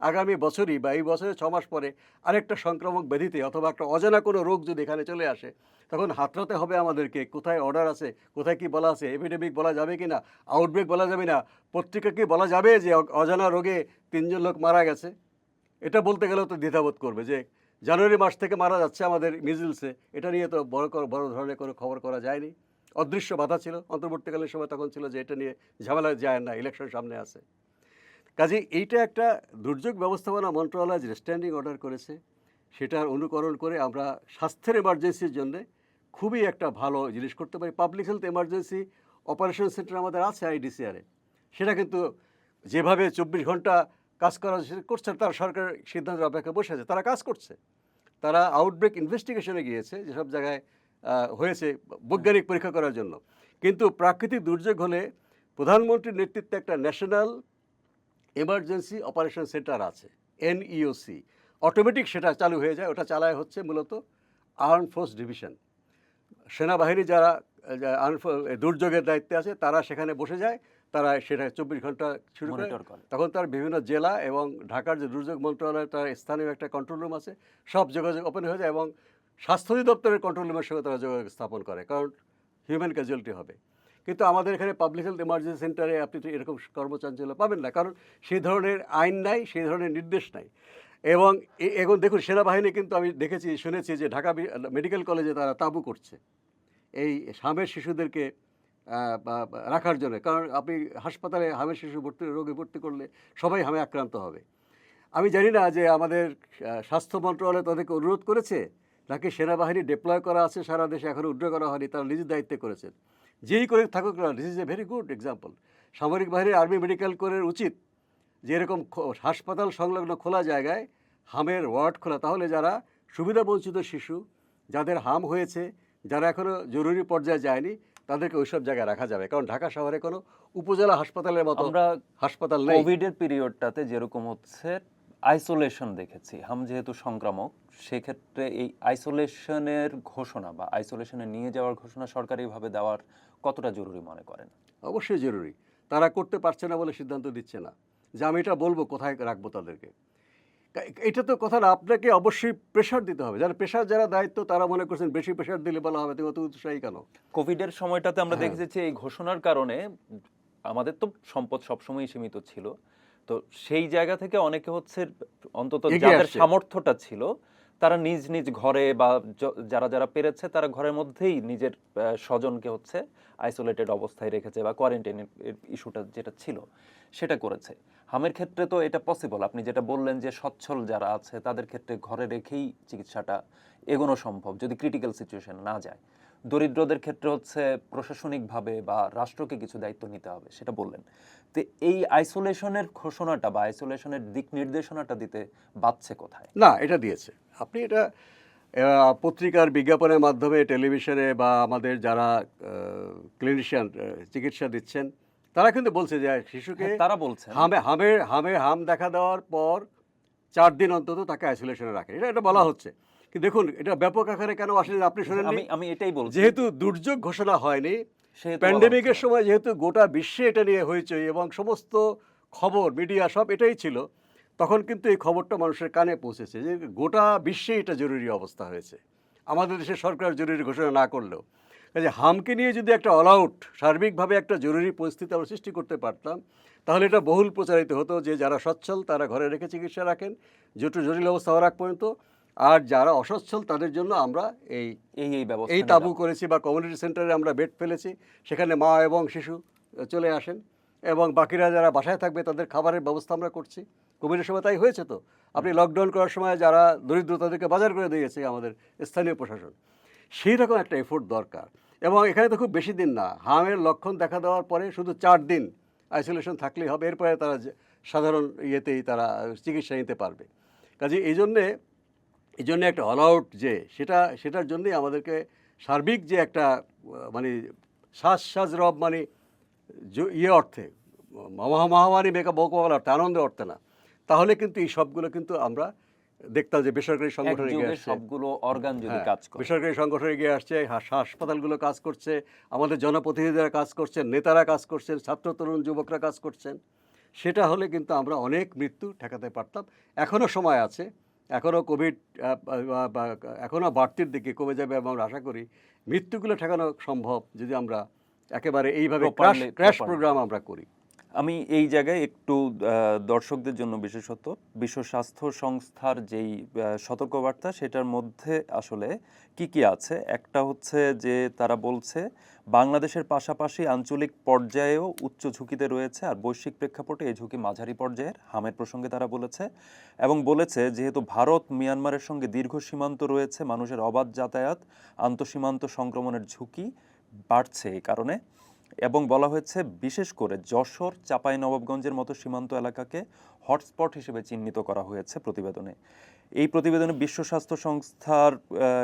আগামী বছরই বা এই বছরের 6 মাস পরে আরেকটা সংক্রামক ব্যাধিতে অথবা একটা অজানা কোনো রোগ যদি এখানে চলে আসে, তখন হাতড়াতে হবে আমাদেরকে কোথায় অর্ডার আছে, কোথায় কি বলা আছে, এপিডেমিক বলা যাবে কি না, আউটব্রেক বলা যাবে না, পত্রিকা কি বলা যাবে যে অজানা রোগে 3 জন লোক মারা গেছে। এটা বলতে গেলেও তো দ্বিধাবোধ করবে যে জানুয়ারি মাস থেকে মারা যাচ্ছে আমাদের মিজলসে, এটা নিয়ে তো বড় ধরনের কোনো খবর করা যায়নি। অদৃশ্য বাধা ছিল অন্তর্বর্তীকালীন সময়, তখন ছিল যে এটা নিয়ে ঝামেলা যায় না, ইলেকশন সামনে আছে। কাজে এইটা একটা দুর্যোগ ব্যবস্থাপনা মন্ত্রণালয় যে স্ট্যান্ডিং অর্ডার করেছে, সেটার অনুকরণ করে আমরা স্বাস্থ্যের এমার্জেন্সির জন্য খুবই একটা ভালো জিনিস করতে পারি। Public health emergency operation centre আমাদের আছে আইডিসিআরে, সেটা কিন্তু যেভাবে 24 ঘন্টা কাজ করা করছে, তার সরকার সিদ্ধান্তের অপেক্ষা বসে আছে, তারা কাজ করছে। তারা আউটব্রেক ইনভেস্টিগেশনে গিয়েছে যেসব জায়গায় হয়েছে বৈজ্ঞানিক পরীক্ষা করার জন্য। কিন্তু প্রাকৃতিক দুর্যোগ হলে প্রধানমন্ত্রীর নেতৃত্বে একটা ন্যাশনাল এমার্জেন্সি অপারেশন সেন্টার আছে, NEOC, অটোমেটিক সেটা চালু হয়ে যায়। ওটা চালায় হচ্ছে মূলত আর্ম ফোর্স ডিভিশন, সেনাবাহিনী যারা দুর্যোগের দায়িত্বে আছে তারা সেখানে বসে যায়, তারা সেটা 24 ঘন্টা শুরু করে। মনিটর করে। তখন তার বিভিন্ন জেলা এবং ঢাকার যে দুর্যোগ মন্ত্রণালয়, তার স্থানীয় একটা কন্ট্রোল রুম আছে, সব যোগাযোগ ওপেন হয়ে যায় এবং স্বাস্থ্য অধিদপ্তরের কন্ট্রোল রুমের সঙ্গে তারা যোগাযোগ স্থাপন করে, কারণ হিউম্যান ক্যাজুয়ালিটি হবে। কিন্তু আমাদের এখানে পাবলিক হেলথ এমার্জেন্সি সেন্টারে আপনি তো এরকম কর্মচাঞ্চল্য পাবেন না, কারণ সেই ধরনের আইন নাই, সেই ধরনের নির্দেশ নাই। এবং এখন দেখুন সেনাবাহিনী কিন্তু আমি দেখেছি শুনেছি যে ঢাকা মেডিকেল কলেজে তারা তাঁবু করছে এই হামের শিশুদেরকে রাখার জন্য, কারণ আপনি হাসপাতালে হামের শিশু রোগে ভর্তি করলে সবাই হামে আক্রান্ত হবে। আমি জানি না যে আমাদের স্বাস্থ্য মন্ত্রণালয় তাদেরকে অনুরোধ করেছে নাকি সেনাবাহিনী ডিপ্লয় করা আছে সারা দেশে, এখনও উদ্ধার করা হয়নি, তারা নিজের দায়িত্বে করেছেন। যেই করে থাকুক না, this is a very good example. সামরিক বাহিনীর আর্মি মেডিকেল কোরের উচিত যে এরকম হাসপাতাল সংলগ্ন খোলা জায়গায় হামের ওয়ার্ড খোলা, তাহলে যারা সুবিধাবঞ্চিত শিশু, যাদের হাম হয়েছে, যারা এখনও জরুরি পর্যায়ে যায়নি, তাদেরকে ওইসব জায়গায় রাখা যাবে, কারণ ঢাকা শহরে কোনো উপজেলা হাসপাতালের মতো আমরা হাসপাতাল নেই। কোভিডের পিরিয়ডটাতে যেরকম হচ্ছে আইসোলেশন দেখেছি, হাম যেহেতু সংক্রামক, সেক্ষেত্রে এই আইসোলেশনের ঘোষণা বা আইসোলেশনে নিয়ে যাওয়ার ঘোষণা সরকারিভাবে দেওয়ার কতটা জরুরি মনে করেন? অবশ্যই জরুরি। তারা করতে পারছে না বলে সিদ্ধান্ত দিচ্ছে না যে আমি এটা বলবো কোথায় রাখবো তাদেরকে। এটা তো কথা না, আপনাকে অবশ্যই প্রেশার দিতে হবে। যারা দায়িত্ব তারা মনে করছেন বেশি প্রেশার দিলে বলা হবে তুমি অত উৎসাহী কেন। কোভিডের সময়টাতে আমরা হ্যাঁ। দেখেছি যে এই ঘোষণার কারণে আমাদের তো সম্পদ সবসময় সীমিত ছিল, তো সেই জায়গা থেকে অনেকে হচ্ছে অন্তত এগিয়ে যাদের আসছে। সামর্থ্যটা ছিল তারা নিজ নিজ ঘরে বা যারা যারা পেরেছে তারা ঘরের মধ্যেই নিজের স্বজনকে হচ্ছে আইসোলেটেড অবস্থায় রেখেছে বা কোয়ারেন্টাইনের ইস্যুটা যেটা ছিল সেটা করেছে। হামের ক্ষেত্রে তো এটা পসিবল, আপনি যেটা বললেন যে সচ্ছল যারা আছে তাদের ক্ষেত্রে ঘরে রেখেই চিকিৎসাটা এগোনো সম্ভব যদি ক্রিটিক্যাল সিচুয়েশন না যায়। দরিদ্রদের ক্ষেত্রে হচ্ছে প্রশাসনিকভাবে বা রাষ্ট্রকে কিছু দায়িত্ব নিতে হবে, সেটা বললেন। তো এই আইসোলেশনের ঘোষণাটা বা আইসোলেশনের দিক নির্দেশনাটা দিতে বাধছে কোথায়? না, এটা দিয়েছে। আপনি এটা পত্রিকার বিজ্ঞাপনের মাধ্যমে, টেলিভিশনে বা আমাদের যারা ক্লিনিশিয়ান চিকিৎসা দিচ্ছেন, তারা কিন্তু বলছে যে শিশুকে হ্যাঁ, তারা বলছেন। হাম দেখা দেওয়ার পর 4 দিন অন্তত তাকে আইসোলেশনে রাখে, এটা বলা হচ্ছে। কিন্তু দেখুন এটা ব্যাপক আকারে কেন আসেনি আপনি শুনেন, আমি এটাই বলছি, যেহেতু দুর্যোগ ঘোষণা হয়নি, সেহেতু প্যান্ডেমিকের সময় যেহেতু গোটা বিশ্বে এটা নিয়ে হইচই এবং সমস্ত খবর মিডিয়া সব এটাই ছিল, তখন কিন্তু এই খবরটা মানুষের কানে পৌঁছেছে যে গোটা বিশ্বে এটা জরুরি অবস্থা হয়েছে, আমাদের দেশের সরকার জরুরি ঘোষণা না করলেও। কাজে হামকে নিয়ে যদি একটা অল আউট সার্বিকভাবে একটা জরুরি পরিস্থিতি আমরা সৃষ্টি করতে পারতাম, তাহলে এটা বহুল প্রচারিত হতো যে যারা সচ্ছল তারা ঘরে রেখে চিকিৎসা রাখেন জরুরি অবস্থা হওয়ার আগ পর্যন্ত, আর যারা অসচ্ছল তাদের জন্য আমরা এই তাবু করেছি বা কমিউনিটি সেন্টারে আমরা বেড ফেলেছি, সেখানে মা এবং শিশু চলে আসেন এবং বাকিরা যারা বাসায় থাকবে তাদের খাবারের ব্যবস্থা আমরা করছি। কোভিডের সময় তাই হয়েছে। তো আপনি লকডাউন করার সময় যারা দরিদ্র তাদেরকে বাজার করে দিয়েছে আমাদের স্থানীয় প্রশাসন, সেই রকম একটা এফোর্ট দরকার। এবং এখানে তো খুব বেশি দিন না, হামের লক্ষণ দেখা দেওয়ার পরে শুধু 4 দিন আইসোলেশন থাকলেই হবে, এরপরে তারা সাধারণ ইয়েতেই তারা চিকিৎসা নিতে পারবে। কাজে এই জন্যে একটা অল আউট যে সেটার জন্যই আমাদেরকে সার্বিক যে একটা মানে শ্বাস রব মানে ইয়ে অর্থে মহামারী মোকাবেলা করতে, আনন্দের অর্থে না, তাহলে কিন্তু এই সবগুলো কিন্তু আমরা দেখতাম যে বেসরকারি সংগঠন এগিয়ে একযোগে আসছে। সবগুলো অর্গান যদি হ্যাঁ, কাজ করে। বেসরকারি সংগঠন এগিয়ে আসছে, হাসপাতালগুলো কাজ করছে, আমাদের জনপ্রতিনিধিরা কাজ করছেন, নেতারা কাজ করছেন, ছাত্র তরুণ যুবকরা কাজ করছেন। সেটা হলে কিন্তু আমরা অনেক মৃত্যু ঠেকাতে পারতাম। এখনও সময় আছে, এখনও কোভিড এখনও বাড়তির দিকে কমে যাবে এবং আমরা আশা করি মৃত্যুগুলো ঠেকানো সম্ভব যদি আমরা একেবারে এইভাবে ক্র্যাশ Properly. প্রোগ্রাম আমরা করি। আমি এই জায়গায় একটু দর্শকদের জন্য বিশেষত বিশ্ব স্বাস্থ্য সংস্থার যেই সতর্কবার্তা সেটার মধ্যে আসলে কি কি আছে, একটা হচ্ছে যে তারা বলছে বাংলাদেশের পাশাপাশি আঞ্চলিক পর্যায়েও উচ্চ ঝুঁকিতে রয়েছে, আর বৈশ্বিক প্রেক্ষাপটে এই ঝুঁকি মাঝারি পর্যায়ের। হামের প্রসঙ্গে তারা বলেছে এবং বলেছে যেহেতু ভারত মিয়ানমারের সঙ্গে দীর্ঘ সীমান্ত রয়েছে, মানুষের অবাধ যাতায়াত, আন্তঃসীমান্ত সংক্রমণের ঝুঁকি বাড়ছে এই কারণে। এবং বলা হয়েছে বিশেষ করে যশোর, চাঁপাইনবাবগঞ্জের মতো সীমান্ত এলাকাকে হটস্পট হিসেবে চিহ্নিত করা হয়েছে প্রতিবেদনে। এই প্রতিবেদনে বিশ্ব স্বাস্থ্য সংস্থার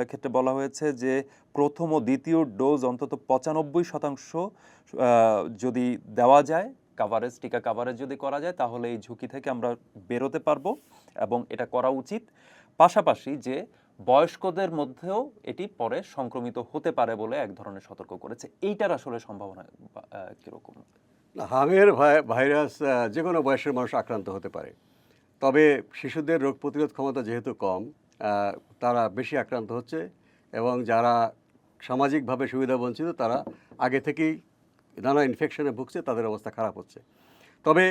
ক্ষেত্রে বলা হয়েছে যে প্রথম ও দ্বিতীয় ডোজ অন্তত 95% যদি দেওয়া যায়, কাভারেজ, টিকা কাভারেজ যদি করা যায়, তাহলে এই ঝুঁকি থেকে আমরা বেরোতে পারবো এবং এটা করা উচিত। পাশাপাশি যে বয়স্কদের মধ্যেও এটি পরে সংক্রমিত হতে পারে বলে এক ধরনের সতর্ক করেছে। এইটার আসলে সম্ভাবনা কিরকম? হামের ভাইরাস যে কোনো বয়সের মানুষ আক্রান্ত হতে পারে, তবে শিশুদের রোগ প্রতিরোধ ক্ষমতা যেহেতু কম, তারা বেশি আক্রান্ত হচ্ছে এবং যারা সামাজিকভাবে সুবিধাবঞ্চিত তারা আগে থেকেই নানা ইনফেকশনে ভুগছে, তাদের অবস্থা খারাপ হচ্ছে। তবে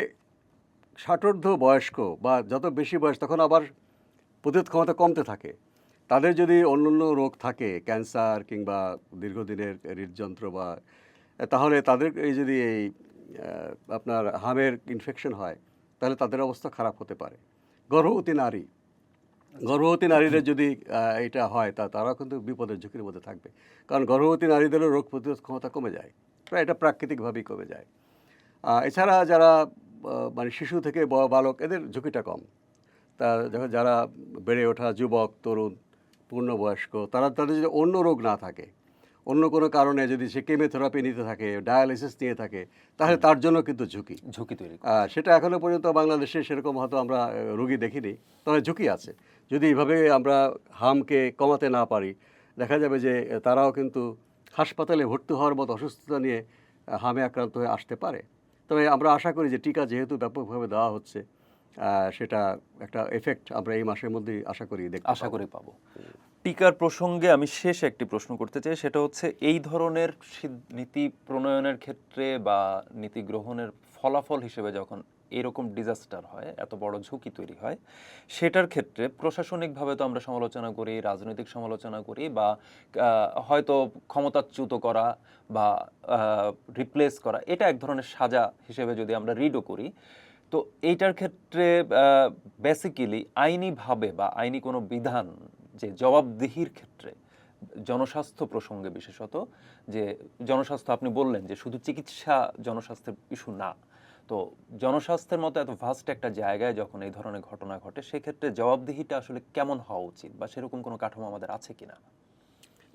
ষাটোর্ধ্ব বয়স্ক বা যত বেশি বয়স তখন আবার প্রতিরোধ ক্ষমতা কমতে থাকে। তাদের যদি অন্য রোগ থাকে, ক্যান্সার কিংবা দীর্ঘদিনের হৃদযন্ত্র বা, তাহলে তাদের যদি এই আপনার হামের ইনফেকশন হয় তাহলে তাদের অবস্থা খারাপ হতে পারে। গর্ভবতী নারীদের যদি এটা হয় তারাও কিন্তু বিপদের ঝুঁকির মধ্যে থাকবে, কারণ গর্ভবতী নারীদেরও রোগ প্রতিরোধ ক্ষমতা কমে যায়, প্রায় এটা প্রাকৃতিকভাবেই কমে যায়। এছাড়া যারা মানে শিশু থেকে বালক, এদের ঝুঁকিটা কম। যারা বেড়ে ওঠা যুবক, তরুণ, পূর্ণবয়স্ক, তাদের যদি অন্য রোগ না থাকে, অন্য কোনো কারণে যদি সে কেমোথেরাপি নিতে থাকে, ডায়ালিসিস নিয়ে থাকে, তাহলে তার জন্য কিন্তু ঝুঁকি তৈরি। সেটা এখনো পর্যন্ত বাংলাদেশে সেরকম হয়তো আমরা রোগী দেখিনি, তবে ঝুঁকি আছে। যদি এইভাবে আমরা হামকে কমাতে না পারি, দেখা যাবে যে তারাও কিন্তু হাসপাতালে ভর্তি হওয়ার মতো অসুস্থতা নিয়ে হামে আক্রান্ত হয়ে আসতে পারে। তবে আমরা আশা করি যে টিকা যেহেতু ব্যাপকভাবে দেওয়া হচ্ছে, সেটা একটা এফেক্ট আমরা এই মাসের মধ্যেই আশা করি পাবো। টিকার প্রসঙ্গে আমি শেষ একটি প্রশ্ন করতে চাই, সেটা হচ্ছে এই ধরনের নীতি প্রণয়নের ক্ষেত্রে বা নীতি গ্রহণের ফলাফল হিসেবে যখন এরকম ডিজাস্টার হয়, এত বড় ঝুঁকি তৈরি হয়, সেটার ক্ষেত্রে প্রশাসনিকভাবে তো আমরা সমালোচনা করি, রাজনৈতিক সমালোচনা করি, বা হয়তো ক্ষমতাচ্যুত করা বা রিপ্লেস করা, এটা এক ধরনের সাজা হিসেবে যদি আমরা রিডও করি। তো এইটার ক্ষেত্রে বেসিক্যালি আইনিভাবে বা আইনি কোনো বিধান যে জবাবদিহির ক্ষেত্রে জনস্বাস্থ্য প্রসঙ্গে বিশেষত, যে জনস্বাস্থ্য আপনি বললেন যে শুধু চিকিৎসা জনস্বাস্থ্যের ইস্যু না, তো জনস্বাস্থ্যের মতো এত ভাস্ট একটা জায়গায় যখন এই ধরনের ঘটনা ঘটে, সেক্ষেত্রে জবাবদিহিটা আসলে কেমন হওয়া উচিত বা সেরকম কোনো কাঠামো আমাদের আছে কিনা?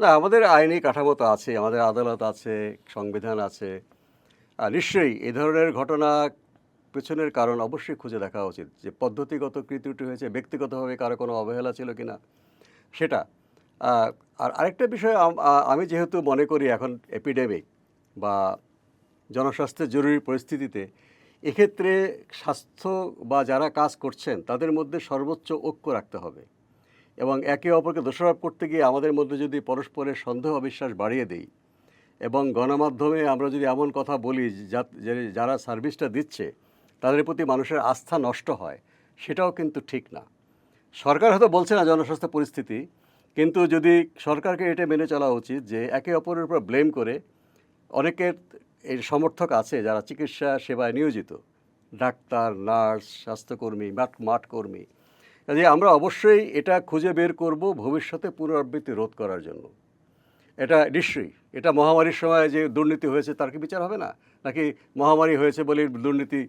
না, আমাদের আইনি কাঠামো তো আছে, আমাদের আদালত আছে, সংবিধান আছে। নিশ্চয়ই এ ধরনের ঘটনা পেছনের কারণ অবশ্যই খুঁজে দেখা উচিত, যে পদ্ধতিগত ত্রুটি হয়েছে, ব্যক্তিগতভাবে কারো কোনো অবহেলা ছিল কিনা সেটা। আর আরেকটা বিষয়, আমি যেহেতু মনে করি এখন এপিডেমিক বা জনস্বাস্থ্যের জরুরি পরিস্থিতিতে এক্ষেত্রে স্বাস্থ্য বা যারা কাজ করছেন তাদের মধ্যে সর্বোচ্চ ঐক্য রাখতে হবে এবং একে অপরকে দোষারোপ করতে গিয়ে আমাদের মধ্যে যদি পরস্পরের সন্দেহ অবিশ্বাস বাড়িয়ে দেই এবং গণমাধ্যমে আমরা যদি এমন কথা বলি যারা সার্ভিসটা দিচ্ছে তাদের প্রতি মানুষের আস্থা নষ্ট হয়, সেটাও কিন্তু ঠিক না। সরকার হয়তো বলছে না জনস্বাস্থ্য পরিস্থিতি, কিন্তু যদি সরকারকে এটা মেনে চলা উচিত যে একে অপরের উপর ব্লেম করে, অনেকের এই সমর্থক আছে যারা চিকিৎসা সেবায় নিয়োজিত, ডাক্তার, নার্স, স্বাস্থ্যকর্মী, মাঠকর্মী, কাজে আমরা অবশ্যই এটা খুঁজে বের করব ভবিষ্যতে পুনরাবৃত্তি রোধ করার জন্য। এটা নিশ্চয়ই, এটা মহামারীর সময় যে দুর্নীতি হয়েছে তার কি বিচার হবে না, নাকি মহামারী হয়েছে বলে দুর্নীতি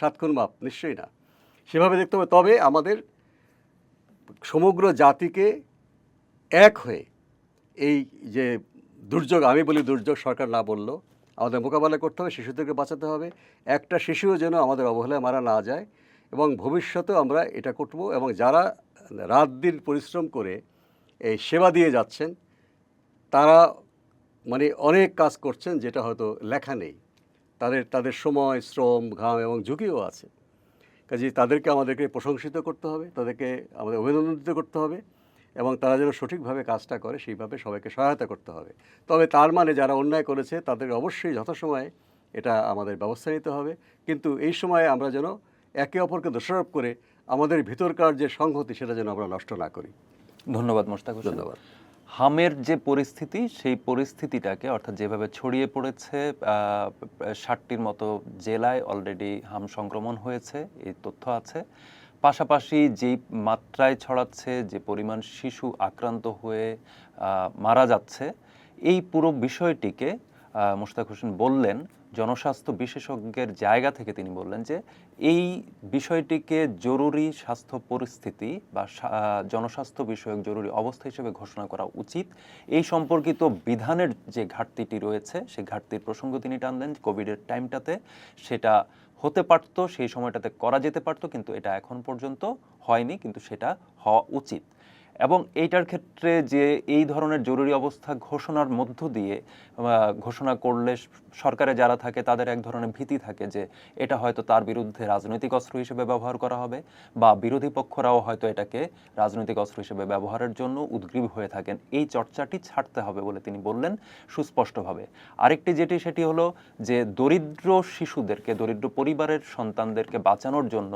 7 খুন মাপ? নিশ্চয়ই না, সেভাবে দেখতে হবে। তবে আমাদের সমগ্র জাতিকে এক হয়ে এই যে দুর্যোগ, আমি বলি দুর্যোগ, সরকার না বললো, আমাদের মোকাবেলা করতে হবে, শিশুদেরকে বাঁচাতে হবে। একটা শিশুও যেন আমাদের অবহেলায় মারা না যায়, এবং ভবিষ্যতেও আমরা এটা করব। এবং যারা রাত দিন পরিশ্রম করে এই সেবা দিয়ে যাচ্ছেন, তারা মানে অনেক কাজ করছেন যেটা হয়তো লেখা নেই। তাদের সময়, শ্রম, ঘাম এবং ঝুঁকিও আছে। কাজেই তাদেরকে আমাদেরকে প্রশংসিত করতে হবে, তাদেরকে আমাদের অভিনন্দিত করতে হবে, এবং তারা যেন সঠিকভাবে কাজটা করে সেইভাবে সবাইকে সহায়তা করতে হবে। তবে তার মানে যারা অন্যায় করেছে তাদের অবশ্যই যথাসময়ে এটা আমাদের ব্যবস্থা নিতে হবে। কিন্তু এই সময়ে আমরা যেন একে অপরকে দোষারোপ করে আমাদের ভিতরকার যে সংহতি সেটা যেন আমরা নষ্ট না করি। ধন্যবাদ মোশতাক হোসেন। ধন্যবাদ। হামের যে পরিস্থিতি, সেই পরিস্থিতিটাকে অর্থাৎ যেভাবে ছড়িয়ে পড়েছে, 60টির মতো জেলায় অলরেডি হাম সংক্রমণ হয়েছে, এই তথ্য আছে। পাশাপাশি যেই মাত্রায় ছড়াচ্ছে, যে পরিমাণ শিশু আক্রান্ত হয়ে মারা যাচ্ছে, এই পুরো বিষয়টিকে মোশতাক হোসেন বললেন, জনস্বাস্থ্য বিশেষজ্ঞের জায়গা থেকে তিনি বললেন যে এই বিষয়টিকে জরুরি স্বাস্থ্য পরিস্থিতি বা জনস্বাস্থ্য বিষয়ক জরুরি অবস্থা হিসেবে ঘোষণা করা উচিত। এই সম্পর্কিত বিধানের যে ঘাটতিটি রয়েছে, সেই ঘাটতির প্রসঙ্গ তিনি টানলেন। কোভিডের টাইমটাতে সেটা হতে পারত, সেই সময়টাতে করা যেতে পারত, কিন্তু এটা এখন পর্যন্ত হয়নি, কিন্তু সেটা হওয়া উচিত। এবং এইটার ক্ষেত্রে যে এই ধরনের জরুরি অবস্থা ঘোষণার মধ্য দিয়ে ঘোষণা করলে সরকারে যারা থাকে তাদের এক ধরনের ভীতি থাকে যে এটা হয়তো তার বিরুদ্ধে রাজনৈতিক অস্ত্র হিসেবে ব্যবহার করা হবে, বা বিরোধী পক্ষরাও হয়তো এটাকে রাজনৈতিক অস্ত্র হিসেবে ব্যবহারের জন্য উদ্গ্রীব হয়ে থাকেন। এই চর্চাটি ছাড়তে হবে বলে তিনি বললেন সুস্পষ্টভাবে। আরেকটি যেটি, সেটি হলো যে দরিদ্র শিশুদেরকে, দরিদ্র পরিবারের সন্তানদেরকে বাঁচানোর জন্য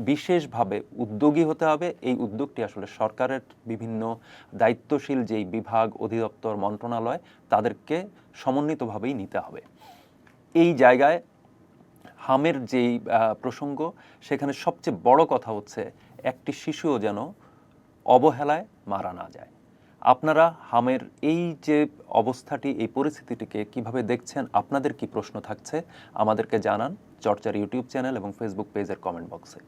বিশেষভাবে উদ্যোগী হতে হবে। এই উদ্যোগটি আসলে সরকারের বিভিন্ন দায়িত্বশীল যেই বিভাগ, অধিদপ্তর, মন্ত্রণালয়, তাদেরকে সমন্বিতভাবেই নিতে হবে। এই জায়গায় হামের যেই প্রসঙ্গ, সেখানে সবচেয়ে বড় কথা হচ্ছে একটি শিশুও যেন অবহেলায় মারা না যায়। আপনারা হামের এই যে অবস্থাটি, এই পরিস্থিতিটিকে কিভাবে দেখছেন? আপনাদের কি প্রশ্ন থাকছে আমাদেরকে জানান চর্চার ইউটিউব চ্যানেল এবং ফেসবুক পেজের কমেন্ট বক্সে।